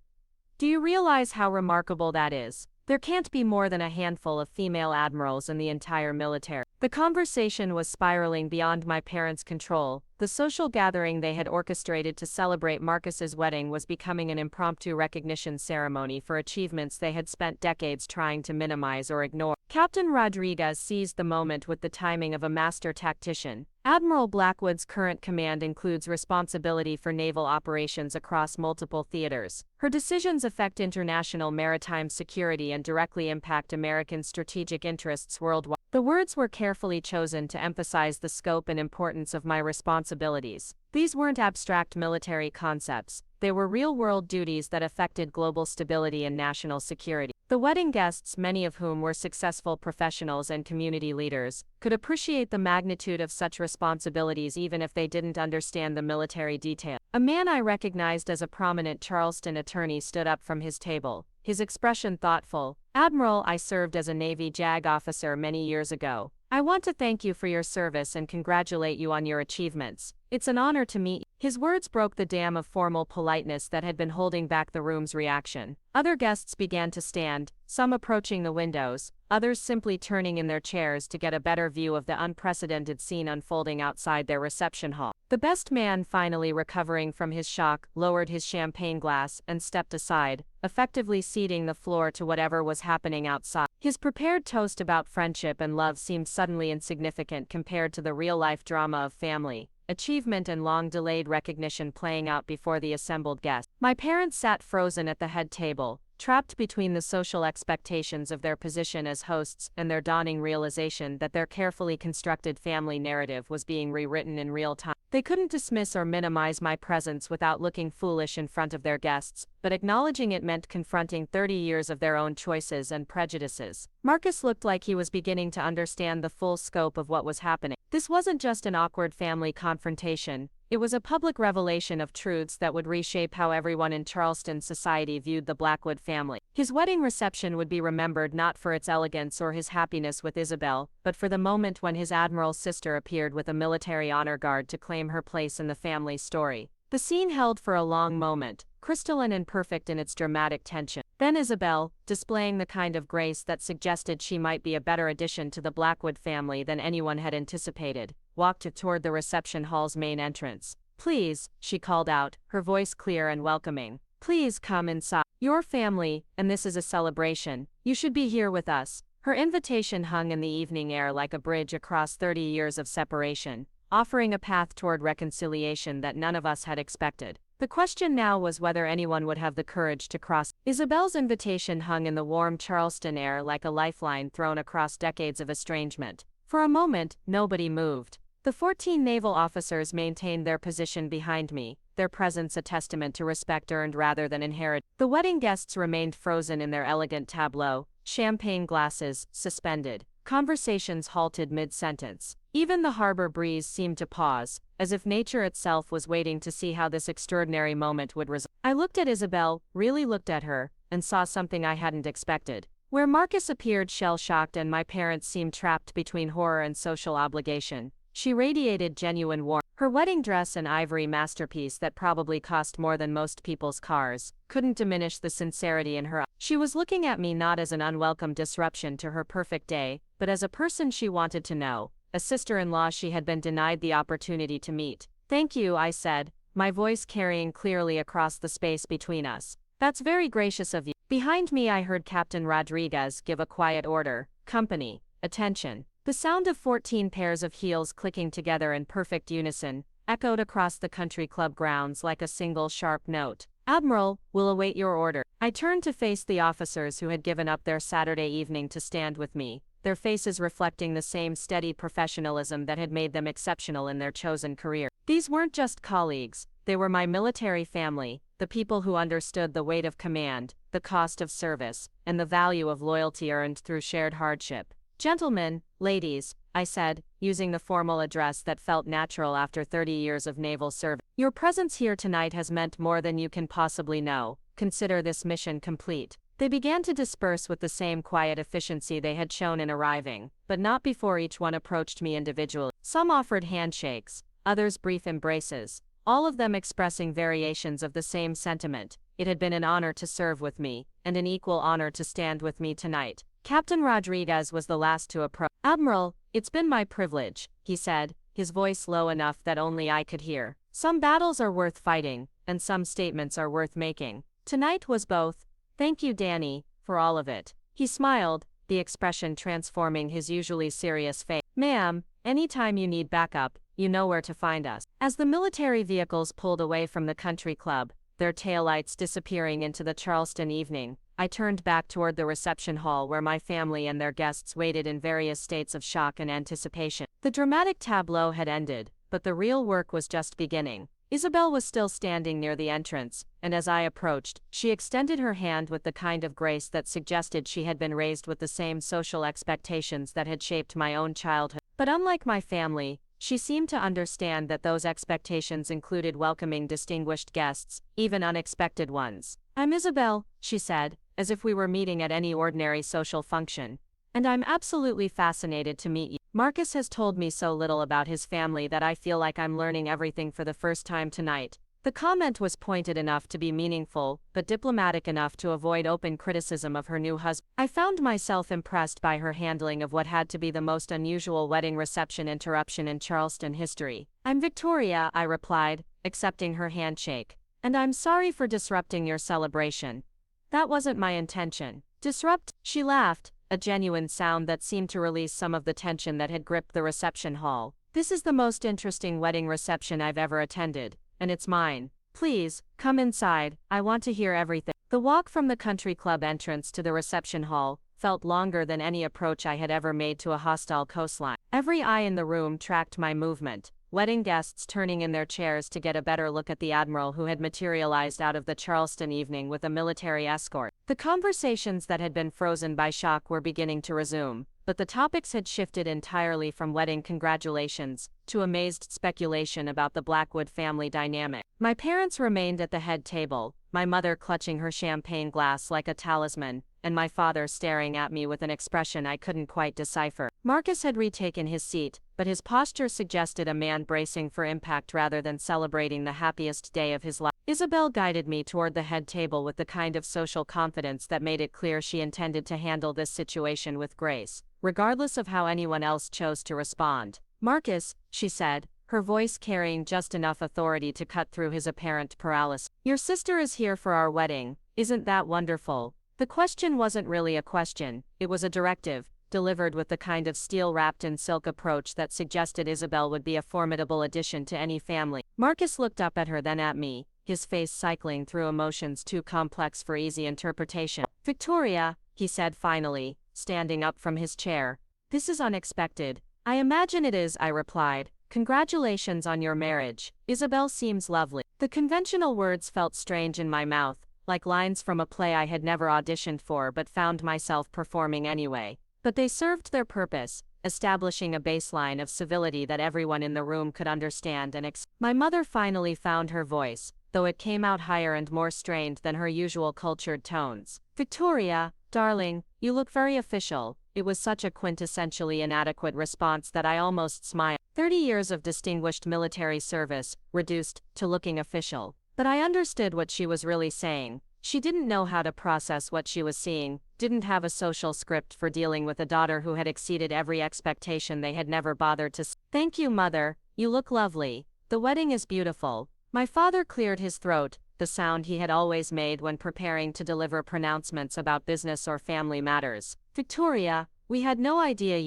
"Do you realize how remarkable that is? There can't be more than a handful of female admirals in the entire military." The conversation was spiraling beyond my parents' control. The social gathering they had orchestrated to celebrate Marcus's wedding was becoming an impromptu recognition ceremony for achievements they had spent decades trying to minimize or ignore. Captain Rodriguez seized the moment with the timing of a master tactician. Admiral Blackwood's current command includes responsibility for naval operations across multiple theaters. Her decisions affect international maritime security and directly impact American strategic interests worldwide. The words were carefully chosen to emphasize the scope and importance of my responsibilities. These weren't abstract military concepts. They were real-world duties that affected global stability and national security. The wedding guests, many of whom were successful professionals and community leaders, could appreciate the magnitude of such responsibilities even if they didn't understand the military detail. A man I recognized as a prominent Charleston attorney stood up from his table, his expression thoughtful. "Admiral, I served as a Navy JAG officer many years ago. I want to thank you for your service and congratulate you on your achievements. It's an honor to meet you." His words broke the dam of formal politeness that had been holding back the room's reaction. Other guests began to stand, some approaching the windows, others simply turning in their chairs to get a better view of the unprecedented scene unfolding outside their reception hall. The best man, finally recovering from his shock, lowered his champagne glass and stepped aside, effectively ceding the floor to whatever was happening outside. His prepared toast about friendship and love seemed suddenly insignificant compared to the real-life drama of family, achievement and long-delayed recognition playing out before the assembled guests. My parents sat frozen at the head table, trapped between the social expectations of their position as hosts and their dawning realization that their carefully constructed family narrative was being rewritten in real time. They couldn't dismiss or minimize my presence without looking foolish in front of their guests, but acknowledging it meant confronting 30 years of their own choices and prejudices. Marcus looked like he was beginning to understand the full scope of what was happening. This wasn't just an awkward family confrontation. It was a public revelation of truths that would reshape how everyone in Charleston society viewed the Blackwood family. His wedding reception would be remembered not for its elegance or his happiness with Isabelle, but for the moment when his admiral's sister appeared with a military honor guard to claim her place in the family's story. The scene held for a long moment, crystalline and perfect in its dramatic tension. Then Isabelle, displaying the kind of grace that suggested she might be a better addition to the Blackwood family than anyone had anticipated, walked toward the reception hall's main entrance. "Please," she called out, her voice clear and welcoming. "Please come inside. Your family, and this is a celebration. You should be here with us." Her invitation hung in the evening air like a bridge across 30 years of separation, offering a path toward reconciliation that none of us had expected. The question now was whether anyone would have the courage to cross. Isabelle's invitation hung in the warm Charleston air like a lifeline thrown across decades of estrangement. For a moment, nobody moved. The 14 naval officers maintained their position behind me, their presence a testament to respect earned rather than inherited. The wedding guests remained frozen in their elegant tableau, champagne glasses suspended. Conversations halted mid-sentence. Even the harbor breeze seemed to pause, as if nature itself was waiting to see how this extraordinary moment would resolve. I looked at Isabelle, really looked at her, and saw something I hadn't expected. Where Marcus appeared shell-shocked and my parents seemed trapped between horror and social obligation, She radiated genuine warmth. Her wedding dress, an ivory masterpiece that probably cost more than most people's cars, couldn't diminish the sincerity in her eyes. She was looking at me not as an unwelcome disruption to her perfect day, but as a person she wanted to know, a sister-in-law she had been denied the opportunity to meet. "Thank you," I said, my voice carrying clearly across the space between us. "That's very gracious of you." Behind me I heard Captain Rodriguez give a quiet order. "Company, attention." The sound of 14 pairs of heels clicking together in perfect unison echoed across the country club grounds like a single sharp note. "Admiral, we'll await your order." I turned to face the officers who had given up their Saturday evening to stand with me, their faces reflecting the same steady professionalism that had made them exceptional in their chosen career. These weren't just colleagues, they were my military family, the people who understood the weight of command, the cost of service, and the value of loyalty earned through shared hardship. "Gentlemen, ladies," I said, using the formal address that felt natural after 30 years of naval service. "Your presence here tonight has meant more than you can possibly know. Consider this mission complete." They began to disperse with the same quiet efficiency they had shown in arriving, but not before each one approached me individually. Some offered handshakes, others brief embraces, all of them expressing variations of the same sentiment. It had been an honor to serve with me, and an equal honor to stand with me tonight. Captain Rodriguez was the last to approach. "Admiral, it's been my privilege," he said, his voice low enough that only I could hear. "Some battles are worth fighting, and some statements are worth making. Tonight was both. Thank you, Danny, for all of it." He smiled, the expression transforming his usually serious face. "Ma'am, anytime you need backup, you know where to find us." As the military vehicles pulled away from the country club, their taillights disappearing into the Charleston evening, I turned back toward the reception hall where my family and their guests waited in various states of shock and anticipation. The dramatic tableau had ended, but the real work was just beginning. Isabelle was still standing near the entrance, and as I approached, she extended her hand with the kind of grace that suggested she had been raised with the same social expectations that had shaped my own childhood. But unlike my family, she seemed to understand that those expectations included welcoming distinguished guests, even unexpected ones. "I'm Isabelle," she said, as if we were meeting at any ordinary social function. "And I'm absolutely fascinated to meet you. Marcus has told me so little about his family that I feel like I'm learning everything for the first time tonight." The comment was pointed enough to be meaningful, but diplomatic enough to avoid open criticism of her new husband. I found myself impressed by her handling of what had to be the most unusual wedding reception interruption in Charleston history. "I'm Victoria," I replied, accepting her handshake. "And I'm sorry for disrupting your celebration. That wasn't my intention." "Disrupt?" She laughed, a genuine sound that seemed to release some of the tension that had gripped the reception hall. "This is the most interesting wedding reception I've ever attended, and it's mine. Please, come inside, I want to hear everything." The walk from the country club entrance to the reception hall felt longer than any approach I had ever made to a hostile coastline. Every eye in the room tracked my movement, wedding guests turning in their chairs to get a better look at the Admiral who had materialized out of the Charleston evening with a military escort. The conversations that had been frozen by shock were beginning to resume, but the topics had shifted entirely from wedding congratulations to amazed speculation about the Blackwood family dynamic. My parents remained at the head table, my mother clutching her champagne glass like a talisman, and my father staring at me with an expression I couldn't quite decipher. Marcus had retaken his seat, but his posture suggested a man bracing for impact rather than celebrating the happiest day of his life. Isabelle guided me toward the head table with the kind of social confidence that made it clear she intended to handle this situation with grace, regardless of how anyone else chose to respond. "Marcus," she said, her voice carrying just enough authority to cut through his apparent paralysis. "Your sister is here for our wedding, isn't that wonderful?" The question wasn't really a question, it was a directive, delivered with the kind of steel-wrapped-in-silk approach that suggested Isabelle would be a formidable addition to any family. Marcus looked up at her, then at me, his face cycling through emotions too complex for easy interpretation. "Victoria," he said finally, standing up from his chair, "this is unexpected." "I imagine it is," I replied. "Congratulations on your marriage. Isabelle seems lovely." The conventional words felt strange in my mouth, like lines from a play I had never auditioned for but found myself performing anyway. But they served their purpose, establishing a baseline of civility that everyone in the room could understand and accept. My mother finally found her voice, though it came out higher and more strained than her usual cultured tones. "Victoria, darling, you look very official. It was such a quintessentially inadequate response that I almost smiled. 30 years of distinguished military service, reduced to looking official. But I understood what she was really saying. She didn't know how to process what she was seeing, didn't have a social script for dealing with a daughter who had exceeded every expectation they had never bothered to. Thank you, Mother. You look lovely. The wedding is beautiful. My father cleared his throat, the sound he had always made when preparing to deliver pronouncements about business or family matters. Victoria, we had no idea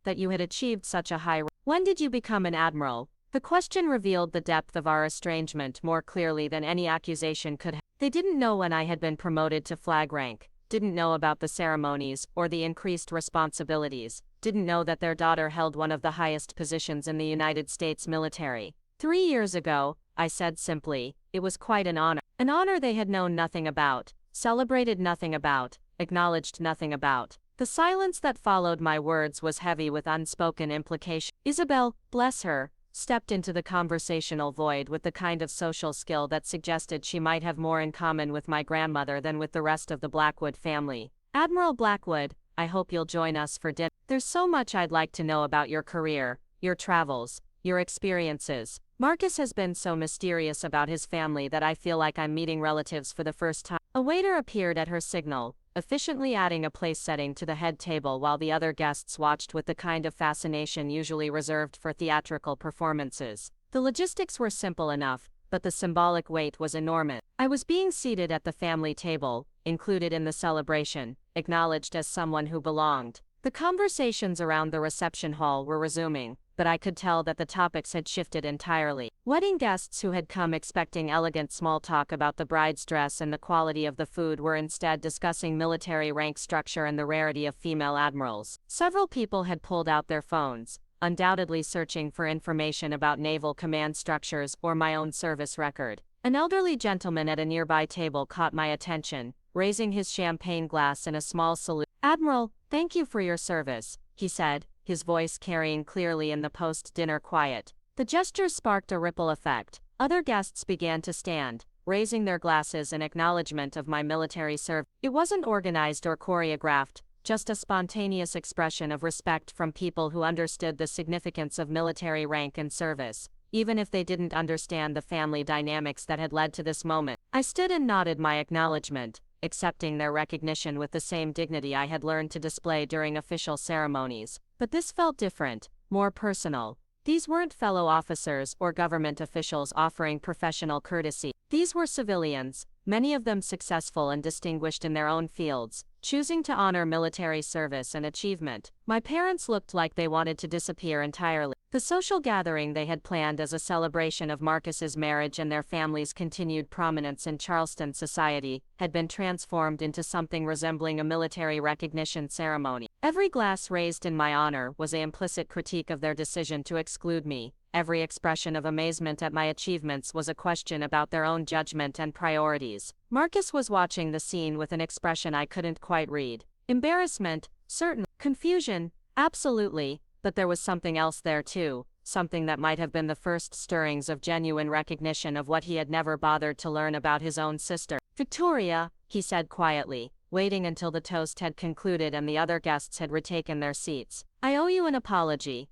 that you had achieved such a high rank. When did you become an admiral? The question revealed the depth of our estrangement more clearly than any accusation could have. They didn't know when I had been promoted to flag rank, didn't know about the ceremonies or the increased responsibilities, didn't know that their daughter held one of the highest positions in the United States military. 3 years ago, I said simply, it was quite an honor they had known nothing about, celebrated nothing about, acknowledged nothing about. The silence that followed my words was heavy with unspoken implication. Isabelle, bless her, stepped into the conversational void with the kind of social skill that suggested she might have more in common with my grandmother than with the rest of the Blackwood family. Admiral Blackwood, I hope you'll join us for dinner. There's so much I'd like to know about your career, your travels, your experiences. Marcus has been so mysterious about his family that I feel like I'm meeting relatives for the first time. A waiter appeared at her signal, efficiently adding a place setting to the head table while the other guests watched with the kind of fascination usually reserved for theatrical performances. The logistics were simple enough, but the symbolic weight was enormous. I was being seated at the family table, included in the celebration, acknowledged as someone who belonged. The conversations around the reception hall were resuming, but I could tell that the topics had shifted entirely. Wedding guests who had come expecting elegant small talk about the bride's dress and the quality of the food were instead discussing military rank structure and the rarity of female admirals. Several people had pulled out their phones, undoubtedly searching for information about naval command structures or my own service record. An elderly gentleman at a nearby table caught my attention, raising his champagne glass in a small salute. "Admiral, thank you for your service," he said, his voice carrying clearly in the post-dinner quiet. The gesture sparked a ripple effect. Other guests began to stand, raising their glasses in acknowledgement of my military service. It wasn't organized or choreographed, just a spontaneous expression of respect from people who understood the significance of military rank and service, even if they didn't understand the family dynamics that had led to this moment. I stood and nodded my acknowledgement, accepting their recognition with the same dignity I had learned to display during official ceremonies. But this felt different, more personal. These weren't fellow officers or government officials offering professional courtesy. These were civilians, many of them successful and distinguished in their own fields, choosing to honor military service and achievement. My parents looked like they wanted to disappear entirely. The social gathering they had planned as a celebration of Marcus's marriage and their family's continued prominence in Charleston society had been transformed into something resembling a military recognition ceremony. Every glass raised in my honor was an implicit critique of their decision to exclude me. Every expression of amazement at my achievements was a question about their own judgment and priorities. Marcus was watching the scene with an expression I couldn't quite read. Embarrassment, certain. Confusion, absolutely, but there was something else there too, something that might have been the first stirrings of genuine recognition of what he had never bothered to learn about his own sister. "Victoria," he said quietly, waiting until the toast had concluded and the other guests had retaken their seats. "I owe you an apology.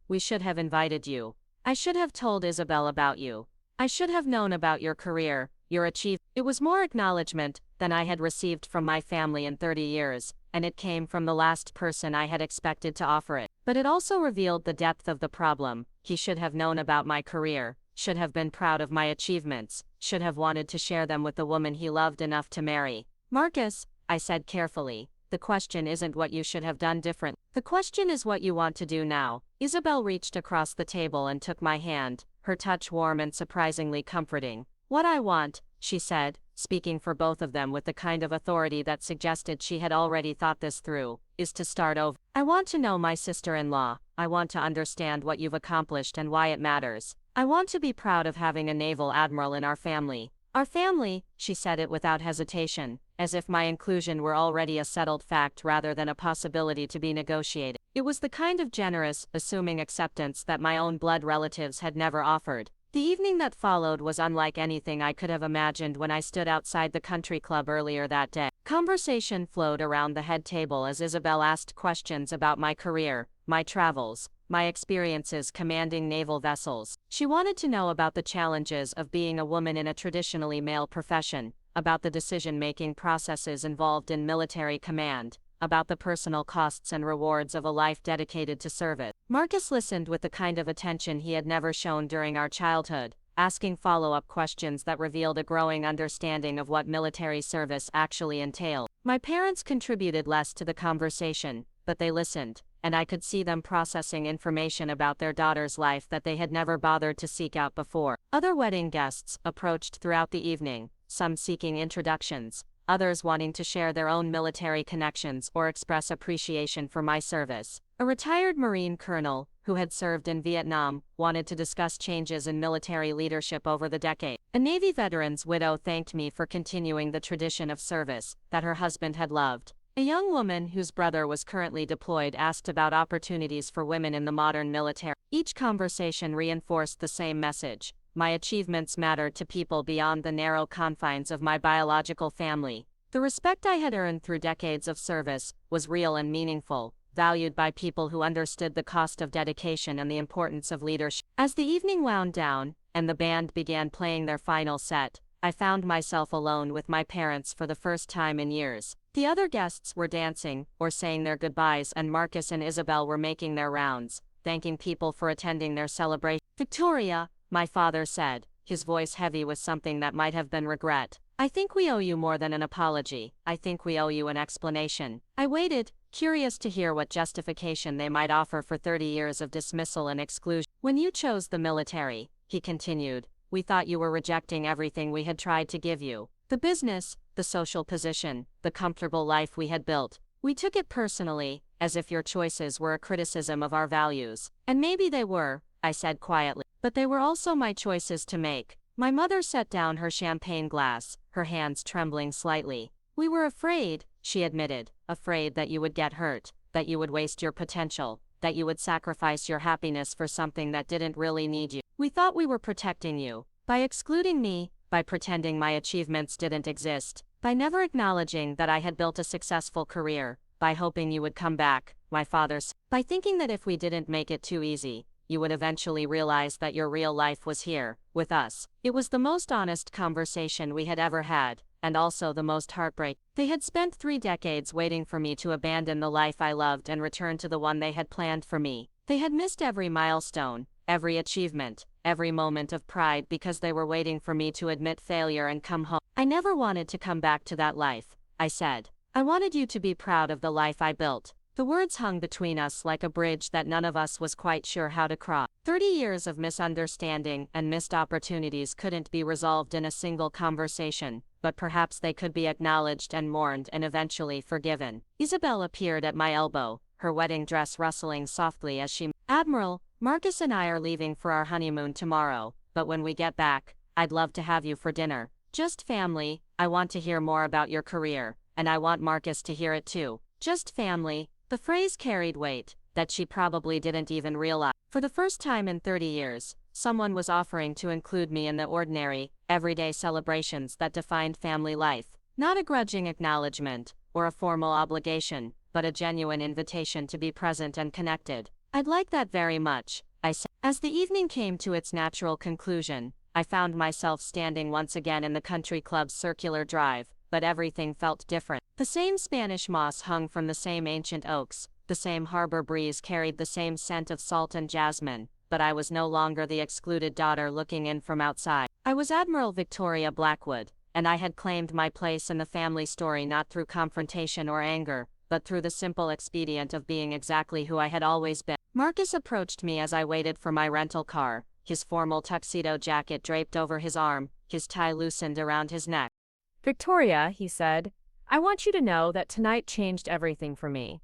We should have invited you. I should have told Isabelle about you. I should have known about your career, your achievement." It was more acknowledgement than I had received from my family in 30 years, and it came from the last person I had expected to offer it. But it also revealed the depth of the problem. He should have known about my career, should have been proud of my achievements, should have wanted to share them with the woman he loved enough to marry. "Marcus," I said carefully, "the question isn't what you should have done different. The question is what you want to do now." Isabelle reached across the table and took my hand, her touch warm and surprisingly comforting. "What I want," she said, speaking for both of them with the kind of authority that suggested she had already thought this through, "is to start over. I want to know my sister-in-law. I want to understand what you've accomplished and why it matters. I want to be proud of having a naval admiral in our family." "Our family," she said it without hesitation, as if my inclusion were already a settled fact rather than a possibility to be negotiated. It was the kind of generous, assuming acceptance that my own blood relatives had never offered. The evening that followed was unlike anything I could have imagined when I stood outside the country club earlier that day. Conversation flowed around the head table as Isabelle asked questions about my career, my travels, my experiences commanding naval vessels. She wanted to know about the challenges of being a woman in a traditionally male profession, about the decision-making processes involved in military command, about the personal costs and rewards of a life dedicated to service. Marcus listened with the kind of attention he had never shown during our childhood, asking follow-up questions that revealed a growing understanding of what military service actually entailed. My parents contributed less to the conversation, but they listened, and I could see them processing information about their daughter's life that they had never bothered to seek out before. Other wedding guests approached throughout the evening, some seeking introductions, others wanting to share their own military connections or express appreciation for my service. A retired Marine colonel, who had served in Vietnam, wanted to discuss changes in military leadership over the decade. A Navy veteran's widow thanked me for continuing the tradition of service that her husband had loved. A young woman whose brother was currently deployed asked about opportunities for women in the modern military. Each conversation reinforced the same message. My achievements mattered to people beyond the narrow confines of my biological family. The respect I had earned through decades of service was real and meaningful, valued by people who understood the cost of dedication and the importance of leadership. As the evening wound down, and the band began playing their final set, I found myself alone with my parents for the first time in years. The other guests were dancing, or saying their goodbyes, and Marcus and Isabelle were making their rounds, thanking people for attending their celebration. "Victoria," my father said, his voice heavy with something that might have been regret, "I think we owe you more than an apology. I think we owe you an explanation." I waited, curious to hear what justification they might offer for 30 years of dismissal and exclusion. "When you chose the military," he continued, "we thought you were rejecting everything we had tried to give you. The business, the social position, the comfortable life we had built. We took it personally, as if your choices were a criticism of our values. And maybe they were," I said quietly, "but they were also my choices to make." My mother set down her champagne glass, her hands trembling slightly. "We were afraid," she admitted, "afraid that you would get hurt, that you would waste your potential, that you would sacrifice your happiness for something that didn't really need you. We thought we were protecting you, by excluding me, by pretending my achievements didn't exist, by never acknowledging that I had built a successful career, by hoping you would come back," my father said, "by thinking that if we didn't make it too easy, you would eventually realize that your real life was here, with us." It was the most honest conversation we had ever had, and also the most heartbreaking. They had spent 3 decades waiting for me to abandon the life I loved and return to the one they had planned for me. They had missed every milestone, every achievement, every moment of pride because they were waiting for me to admit failure and come home. "I never wanted to come back to that life," I said. "I wanted you to be proud of the life I built." The words hung between us like a bridge that none of us was quite sure how to cross. 30 years of misunderstanding and missed opportunities couldn't be resolved in a single conversation, but perhaps they could be acknowledged and mourned and eventually forgiven. Isabelle appeared at my elbow, her wedding dress rustling softly as she, "Admiral, Marcus and I are leaving for our honeymoon tomorrow, but when we get back, I'd love to have you for dinner. Just family. I want to hear more about your career, and I want Marcus to hear it too. Just family." The phrase carried weight that she probably didn't even realize. For the first time in 30 years, someone was offering to include me in the ordinary, everyday celebrations that defined family life. Not a grudging acknowledgement, or a formal obligation, but a genuine invitation to be present and connected. "I'd like that very much," I said. As the evening came to its natural conclusion, I found myself standing once again in the country club's circular drive, but everything felt different. The same Spanish moss hung from the same ancient oaks, the same harbor breeze carried the same scent of salt and jasmine, but I was no longer the excluded daughter looking in from outside. I was Admiral Victoria Blackwood, and I had claimed my place in the family story not through confrontation or anger, but through the simple expedient of being exactly who I had always been. Marcus approached me as I waited for my rental car, his formal tuxedo jacket draped over his arm, his tie loosened around his neck. "Victoria," he said, "I want you to know that tonight changed everything for me.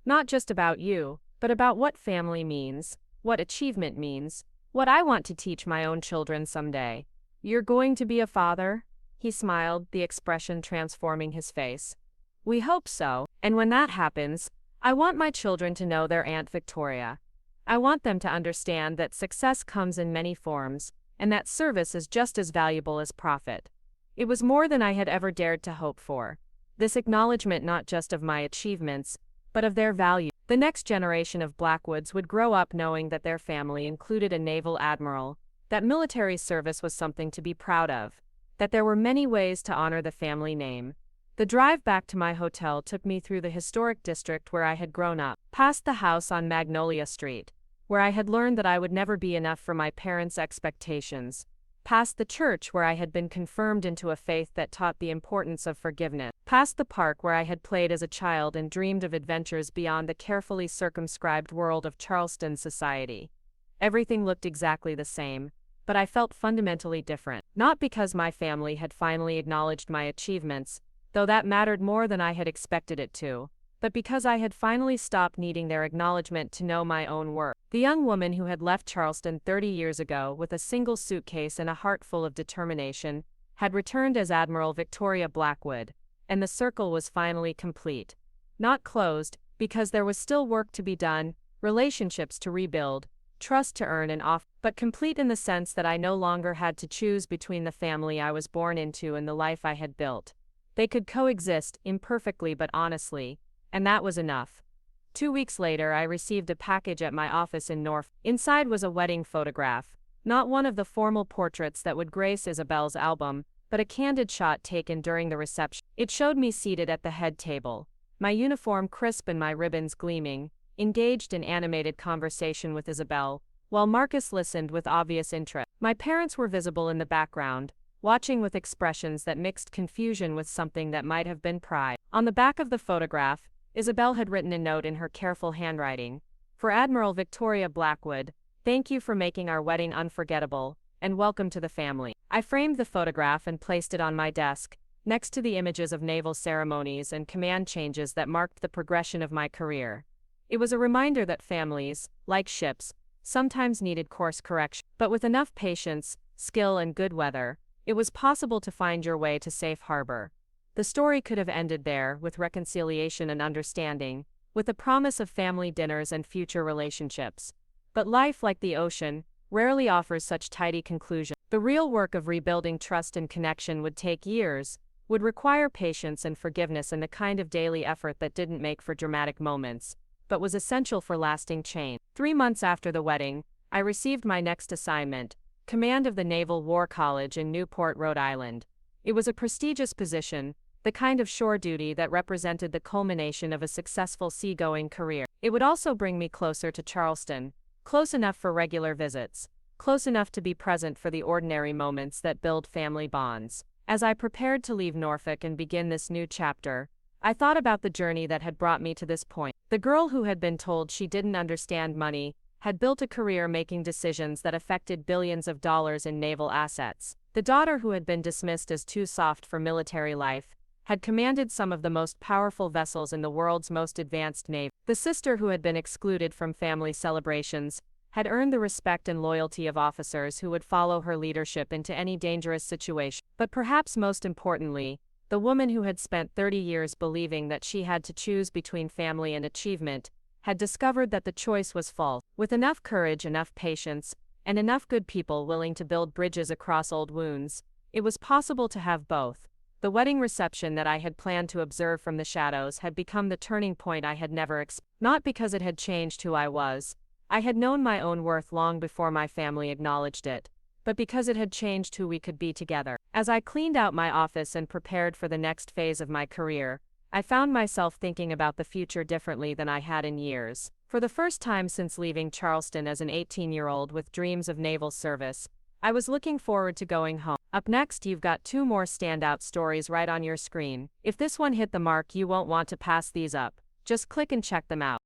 Not just about you, but about what family means, what achievement means, what I want to teach my own children someday. You're going to be a father?" He smiled, the expression transforming his face. "We hope so, and when that happens, I want my children to know their Aunt Victoria. I want them to understand that success comes in many forms, and that service is just as valuable as profit." It was more than I had ever dared to hope for. This acknowledgement not just of my achievements, but of their value. The next generation of Blackwoods would grow up knowing that their family included a naval admiral, that military service was something to be proud of, that there were many ways to honor the family name. The drive back to my hotel took me through the historic district where I had grown up, past the house on Magnolia Street, where I had learned that I would never be enough for my parents' expectations, past the church where I had been confirmed into a faith that taught the importance of forgiveness, past the park where I had played as a child and dreamed of adventures beyond the carefully circumscribed world of Charleston society. Everything looked exactly the same, but I felt fundamentally different. Not because my family had finally acknowledged my achievements, though that mattered more than I had expected it to, but because I had finally stopped needing their acknowledgement to know my own worth. The young woman who had left Charleston 30 years ago with a single suitcase and a heart full of determination had returned as Admiral Victoria Blackwood, and the circle was finally complete. Not closed, because there was still work to be done, relationships to rebuild, trust to earn and off, but complete in the sense that I no longer had to choose between the family I was born into and the life I had built. They could coexist, imperfectly but honestly, and that was enough. 2 weeks later, I received a package at my office in Norfolk. Inside was a wedding photograph, not one of the formal portraits that would grace Isabelle's album, but a candid shot taken during the reception. It showed me seated at the head table, my uniform crisp and my ribbons gleaming, engaged in animated conversation with Isabelle, while Marcus listened with obvious interest. My parents were visible in the background, watching with expressions that mixed confusion with something that might have been pride. On the back of the photograph, Isabelle had written a note in her careful handwriting. For Admiral Victoria Blackwood, thank you for making our wedding unforgettable, and welcome to the family. I framed the photograph and placed it on my desk, next to the images of naval ceremonies and command changes that marked the progression of my career. It was a reminder that families, like ships, sometimes needed course correction, but with enough patience, skill and good weather, it was possible to find your way to safe harbor. The story could have ended there, with reconciliation and understanding, with the promise of family dinners and future relationships. But life, like the ocean, rarely offers such tidy conclusions. The real work of rebuilding trust and connection would take years, would require patience and forgiveness and the kind of daily effort that didn't make for dramatic moments, but was essential for lasting change. 3 months after the wedding, I received my next assignment, command of the Naval War College in Newport, Rhode Island. It was a prestigious position, the kind of shore duty that represented the culmination of a successful seagoing career. It would also bring me closer to Charleston, close enough for regular visits, close enough to be present for the ordinary moments that build family bonds. As I prepared to leave Norfolk and begin this new chapter, I thought about the journey that had brought me to this point. The girl who had been told she didn't understand money had built a career making decisions that affected billions of dollars in naval assets. The daughter who had been dismissed as too soft for military life had commanded some of the most powerful vessels in the world's most advanced navy. The sister who had been excluded from family celebrations had earned the respect and loyalty of officers who would follow her leadership into any dangerous situation. But perhaps most importantly, the woman who had spent 30 years believing that she had to choose between family and achievement had discovered that the choice was false. With enough courage, enough patience, and enough good people willing to build bridges across old wounds, it was possible to have both. The wedding reception that I had planned to observe from the shadows had become the turning point I had never expected. Not because it had changed who I was. I had known my own worth long before my family acknowledged it, but because it had changed who we could be together. As I cleaned out my office and prepared for the next phase of my career, I found myself thinking about the future differently than I had in years. For the first time since leaving Charleston as an 18-year-old with dreams of naval service, I was looking forward to going home. Up next, you've got 2 more standout stories right on your screen. If this one hit the mark, you won't want to pass these up. Just click and check them out.